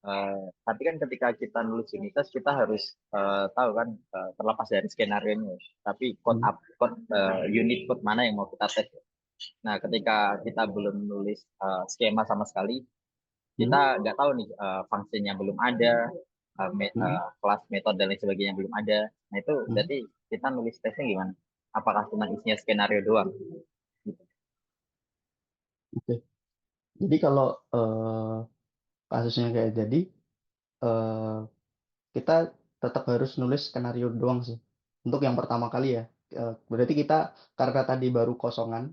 Speaker 4: Oh, tapi kan ketika kita nulis unit test kita harus tahu kan terlepas dari skenario nya, tapi
Speaker 2: Hmm.
Speaker 4: unit code mana yang mau kita tes. Nah, ketika kita belum nulis skema sama sekali, kita nggak tahu nih fungsinya belum ada,
Speaker 2: Hmm.
Speaker 4: kelas metode dan lain sebagainya belum ada. Nah, itu
Speaker 2: Hmm.
Speaker 4: berarti kita nulis tesnya gimana? Apakah cuma isinya skenario doang? Gitu.
Speaker 2: Oke. Jadi kalau kasusnya kayak jadi eh, kita tetap harus nulis skenario doang sih. Untuk yang pertama kali ya. Berarti kita karena tadi baru kosongan,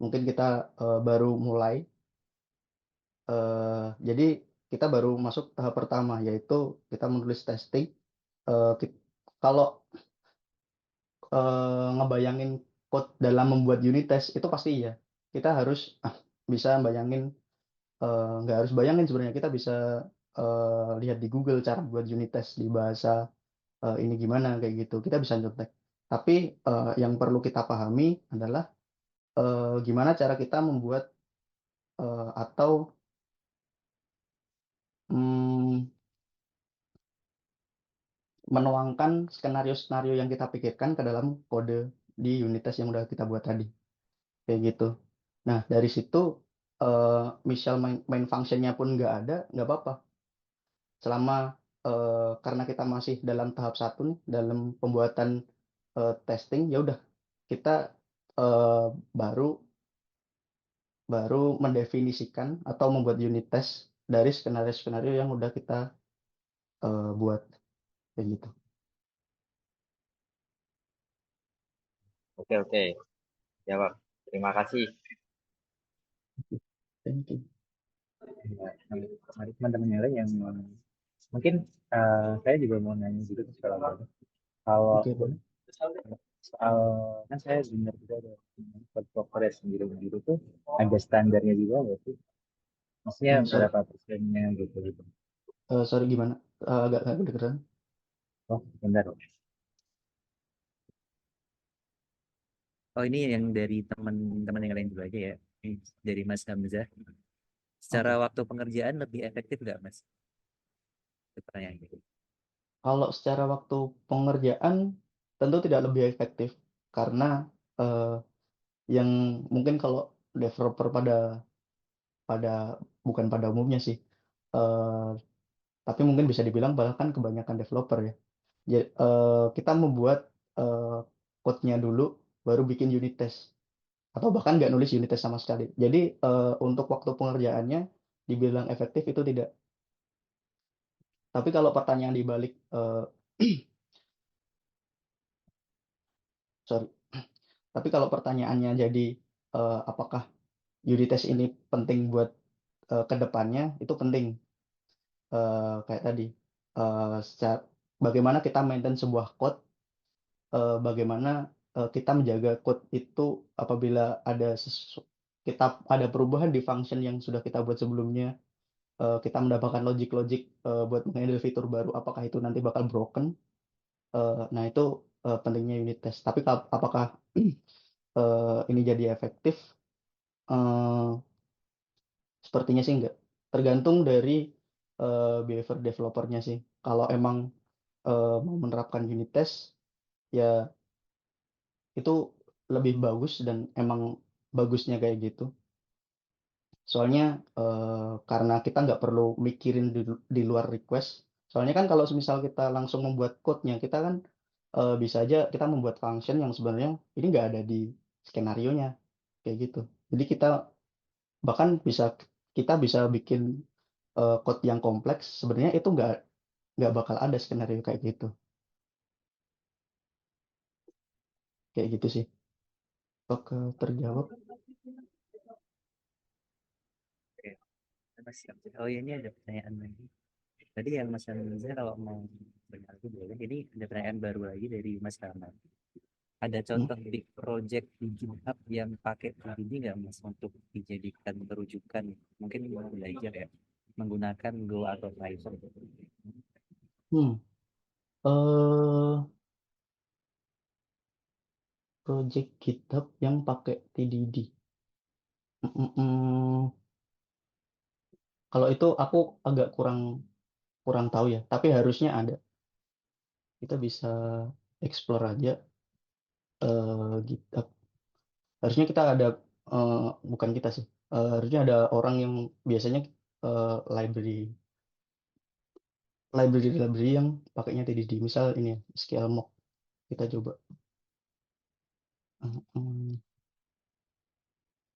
Speaker 2: mungkin kita baru mulai. Jadi kita baru masuk tahap pertama yaitu kita menulis testing. Eh, ki- Kalau ngebayangin code dalam membuat unit test itu pasti ya. Kita harus bisa bayangin, nggak harus bayangin sebenarnya, kita bisa lihat di Google cara buat unit test di bahasa ini gimana kayak gitu. Kita bisa nyontek. Tapi yang perlu kita pahami adalah gimana cara kita membuat atau mm, menuangkan skenario-skenario yang kita pikirkan ke dalam kode di unit test yang udah kita buat tadi. Kayak gitu. Nah, dari situ misal main functionnya pun nggak ada, nggak apa-apa. Selama karena kita masih dalam tahap satu nih, dalam pembuatan testing, ya udah kita eh, baru baru mendefinisikan atau membuat unit test dari skenario-skenario yang udah kita buat kayak gitu.
Speaker 4: Oke, oke. Jawab. Terima kasih.
Speaker 2: Thank you.
Speaker 1: Mari teman-teman yang lain yang mungkin saya juga mau nanya juga ke sekolah baru. Kalau
Speaker 2: Oke, boleh.
Speaker 1: soal kan saya dengar juga ada code progress biru-biru tuh ada standarnya juga nggak sih? Maksudnya
Speaker 2: Sorry,
Speaker 1: berapa persennya gitu gitu.
Speaker 2: sorry gimana? Agak kedengeran.
Speaker 1: Oh, bentar.
Speaker 5: Oh ini yang dari teman-teman yang lain dulu aja ya. Ini dari Mas Hamzah. Secara
Speaker 2: Oke.
Speaker 5: waktu pengerjaan lebih efektif nggak Mas? Itu pertanyaannya.
Speaker 2: Kalau secara waktu pengerjaan tentu tidak lebih efektif karena eh, yang mungkin kalau developer pada pada bukan pada umumnya sih, eh, tapi mungkin bisa dibilang bahkan kebanyakan developer ya. Jadi kita membuat eh, code-nya dulu, baru bikin unit test atau bahkan nggak nulis unit test sama sekali. Jadi untuk waktu pengerjaannya dibilang efektif itu tidak. Tapi kalau pertanyaan dibalik, sorry. Tapi kalau pertanyaannya jadi apakah unit test ini penting buat ke depannya, itu penting. Kayak tadi, bagaimana kita maintain sebuah code, bagaimana kita menjaga code itu apabila kita ada perubahan di function yang sudah kita buat sebelumnya, kita mendapatkan logic-logic buat menghandle fitur baru, apakah itu nanti bakal broken? Nah itu pentingnya unit test. Tapi apakah ini jadi efektif? Eh, sepertinya sih enggak. Tergantung dari behavior developernya sih. Kalau emang mau menerapkan unit test, ya itu lebih bagus dan emang bagusnya kayak gitu. Soalnya karena kita nggak perlu mikirin di luar request. Soalnya kan kalau misal kita langsung membuat code-nya, kita kan bisa aja kita membuat function yang sebenarnya ini nggak ada di skenario-nya kayak gitu. Jadi kita bahkan kita bisa bikin code yang kompleks, sebenarnya itu nggak bakal ada skenario kayak gitu sih. Oke, terjawab.
Speaker 5: Oke, Mas Hamzah. Oh ya, ini ada pertanyaan lagi. Tadi yang Mas Hamzah kalau mau bertanya lagi boleh. Ini ada pertanyaan baru lagi dari Mas Rahmat. Ada contoh big project di GitHub yang pakai TDD nggak Mas untuk dijadikan rujukan? Mungkin mau belajar ya menggunakan Go atau Python.
Speaker 2: Hmm. eh Project GitHub yang pakai TDD. Kalau itu aku agak kurang tahu ya, tapi harusnya ada. Kita bisa explore aja GitHub. Harusnya kita ada, bukan kita sih, harusnya ada orang yang biasanya library library yang pakainya TDD. Misal ini ya, SQLmock. Kita coba.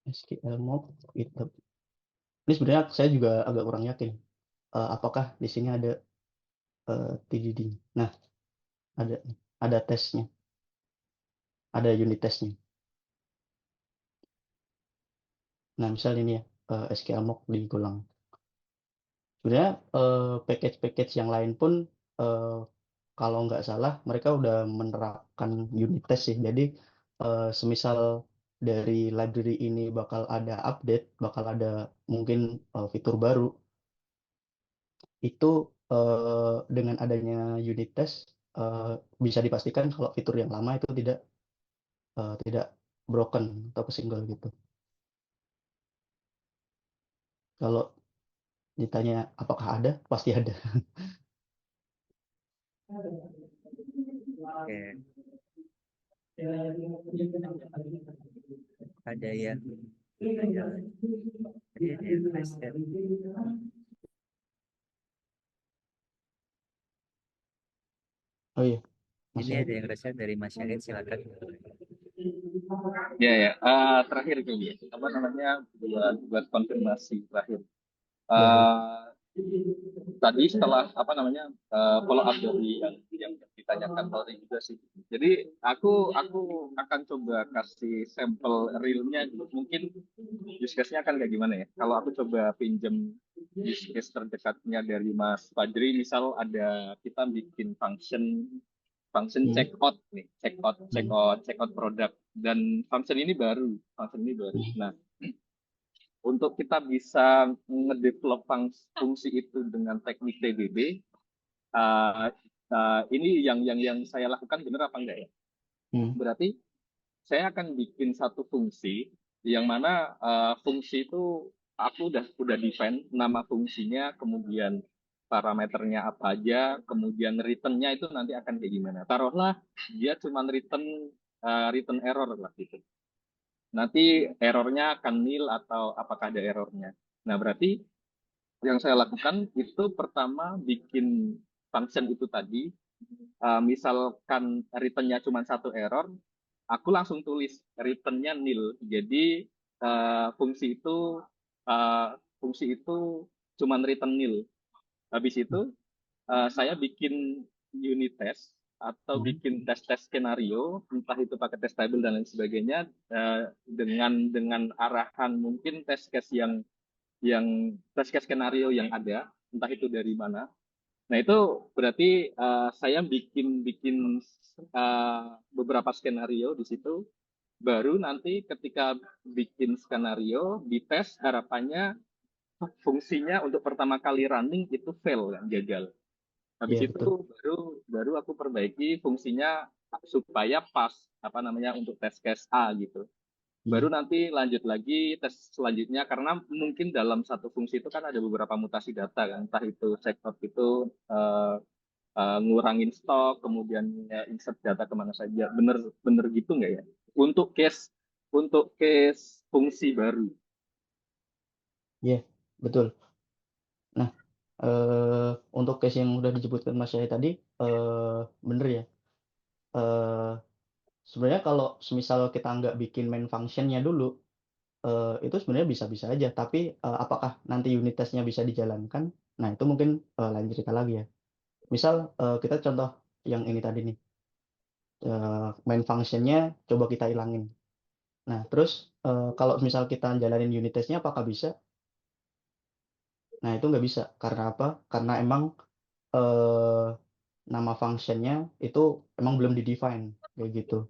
Speaker 2: SQLmock GitHub. Ini sebenarnya saya juga agak kurang yakin apakah di sini ada TDD. Nah, ada tesnya, ada unit tesnya. Nah, misal ini ya, SQLmock di Golang. Sebenarnya package-package yang lain pun kalau nggak salah mereka udah menerapkan unit test sih. Jadi semisal dari library ini bakal ada update, bakal ada mungkin fitur baru, itu dengan adanya unit test bisa dipastikan kalau fitur yang lama itu tidak broken atau kesinggol gitu. Kalau ditanya apakah ada, pasti ada.
Speaker 5: Oke, ada yang question.
Speaker 2: Oh iya, Mas
Speaker 5: Ini
Speaker 2: Syahid.
Speaker 5: ada yang question dari Mas Syahid, silakan.
Speaker 3: Ya. Terakhir kali ya. Apa namanya buat konfirmasi terakhir.
Speaker 2: Boleh.
Speaker 3: Tadi setelah follow up dari yang ditanyakan tadi juga sih. Jadi aku akan coba kasih sampel realnya dulu. Mungkin use case-nya akan kayak gimana ya? Kalau aku coba pinjam use case terdekatnya dari Mas Fadri, misal ada kita bikin function checkout nih, checkout produk, dan function ini baru. Nah, untuk kita bisa ngedevelop fungsi itu dengan teknik TDD, ini yang saya lakukan benar apa enggak ya? Berarti saya akan bikin satu fungsi yang mana fungsi itu aku udah define nama fungsinya, kemudian parameternya apa aja, kemudian return-nya itu nanti akan kayak gimana. Taruhlah dia cuma return error lah gitu. Nanti errornya akan nil atau apakah ada errornya. Nah, berarti yang saya lakukan itu pertama bikin function itu tadi, misalkan return-nya cuma satu error, aku langsung tulis return-nya nil. Jadi fungsi itu cuma return nil. Habis itu saya bikin unit test atau bikin tes skenario, entah itu pakai test table dan lain sebagainya, dengan arahan mungkin test case test case skenario yang ada, entah itu dari mana. Nah, itu berarti saya bikin beberapa skenario di situ. Baru nanti ketika bikin skenario, dites, harapannya fungsinya untuk pertama kali running itu fail, kan, gagal. Habis
Speaker 2: Iya,
Speaker 3: itu
Speaker 2: betul.
Speaker 3: baru aku perbaiki fungsinya supaya pas untuk test case A gitu. baru nanti lanjut lagi tes selanjutnya, karena mungkin dalam satu fungsi itu kan ada beberapa mutasi data kan, entah itu check out itu ngurangin stok, kemudian ya, insert data kemana saja, bener gitu nggak ya? Untuk case fungsi baru.
Speaker 2: Iya, betul. Nah, untuk case yang udah disebutkan Mas Yahya tadi, bener ya. Sebenarnya kalau semisal kita nggak bikin main functionnya dulu, itu sebenarnya bisa-bisa aja. Tapi apakah nanti unit testnya bisa dijalankan? Nah, itu mungkin lain cerita lagi ya. Misal kita contoh yang ini tadi nih, main functionnya coba kita hilangin. Nah, terus kalau misal kita jalanin unit testnya apakah bisa? Nah, itu nggak bisa. Karena apa? Karena emang eh, nama functionnya itu emang belum di-define kayak gitu.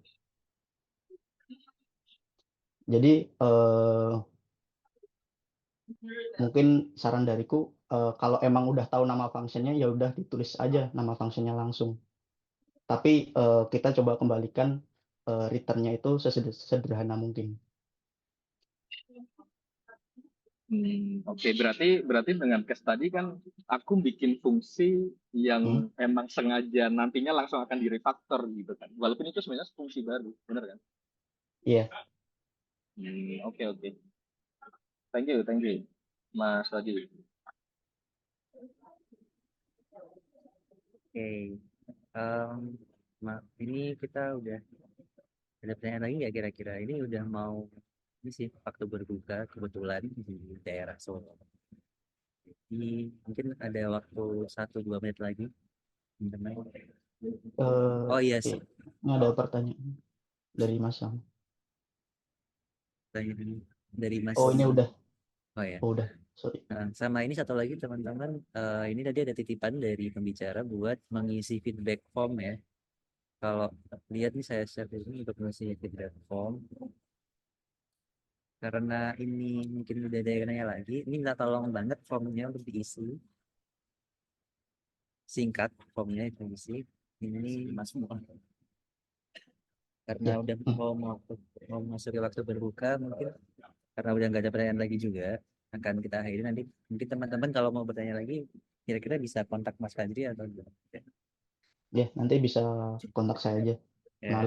Speaker 2: Jadi mungkin saran dariku, kalau emang udah tahu nama functionnya ya udah ditulis aja nama functionnya langsung. Tapi kita coba kembalikan returnnya itu sesederhana mungkin.
Speaker 3: Oke, berarti dengan case tadi kan aku bikin fungsi yang emang sengaja nantinya langsung akan direfactor gitu kan. Walaupun itu sebenarnya fungsi baru, bener kan?
Speaker 2: Iya.
Speaker 3: Oke, oke. Thank you, Mas Wadi.
Speaker 5: Oke, maaf, ini kita udah ada pertanyaan lagi nggak kira-kira? Ini udah mau ini sih waktu berbuka kebetulan di daerah Solo. Jadi mungkin ada waktu 1-2 menit lagi, teman-teman. Oh iya
Speaker 2: Oke.
Speaker 5: sih,
Speaker 2: Ini ada pertanyaan dari Mas Sam.
Speaker 5: pertanyaan dari Mas.
Speaker 2: Oh, ini udah.
Speaker 5: Oh ya.
Speaker 2: Oh, udah. Sorry.
Speaker 5: Nah, sama ini satu lagi teman-teman, ini tadi ada titipan dari pembicara buat mengisi feedback form ya. Kalau lihat nih saya share ini untuk mengisi feedback form. Karena ini mungkin udah ada yang nanya lagi, ini minta tolong banget formnya untuk diisi. Singkat formnya itu diisi. Ini Mas Muah. Karena
Speaker 2: Ya.
Speaker 5: udah mau masuk waktu berbuka, mungkin karena udah nggak ada pertanyaan lagi juga, akan kita akhiri nanti. Mungkin teman-teman kalau mau bertanya lagi, kira-kira bisa kontak Mas Fajri atau gimana?
Speaker 2: Ya, nanti bisa kontak saya aja
Speaker 5: Ya,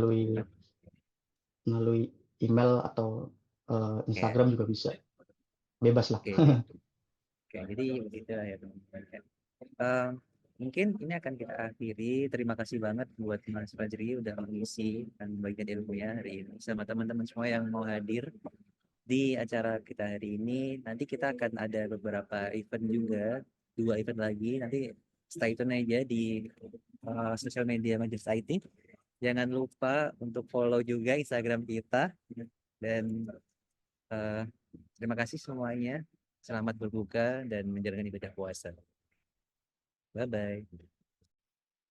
Speaker 2: melalui email atau Instagram juga bisa. Bebas lah.
Speaker 5: oke. Oke, jadi begitu ya teman-teman. Mungkin ini akan kita akhiri. Terima kasih banget buat Mas Fajri udah mengisi dan bagian ilmunya hari ini sama teman-teman semua yang mau hadir di acara kita hari ini. Nanti kita akan ada beberapa event juga, 2 event lagi. Nanti stay tune aja di sosial media Majelis IT. Jangan lupa untuk follow juga Instagram kita dan terima kasih semuanya. Selamat berbuka dan menjalankan ibadah puasa. Bye bye.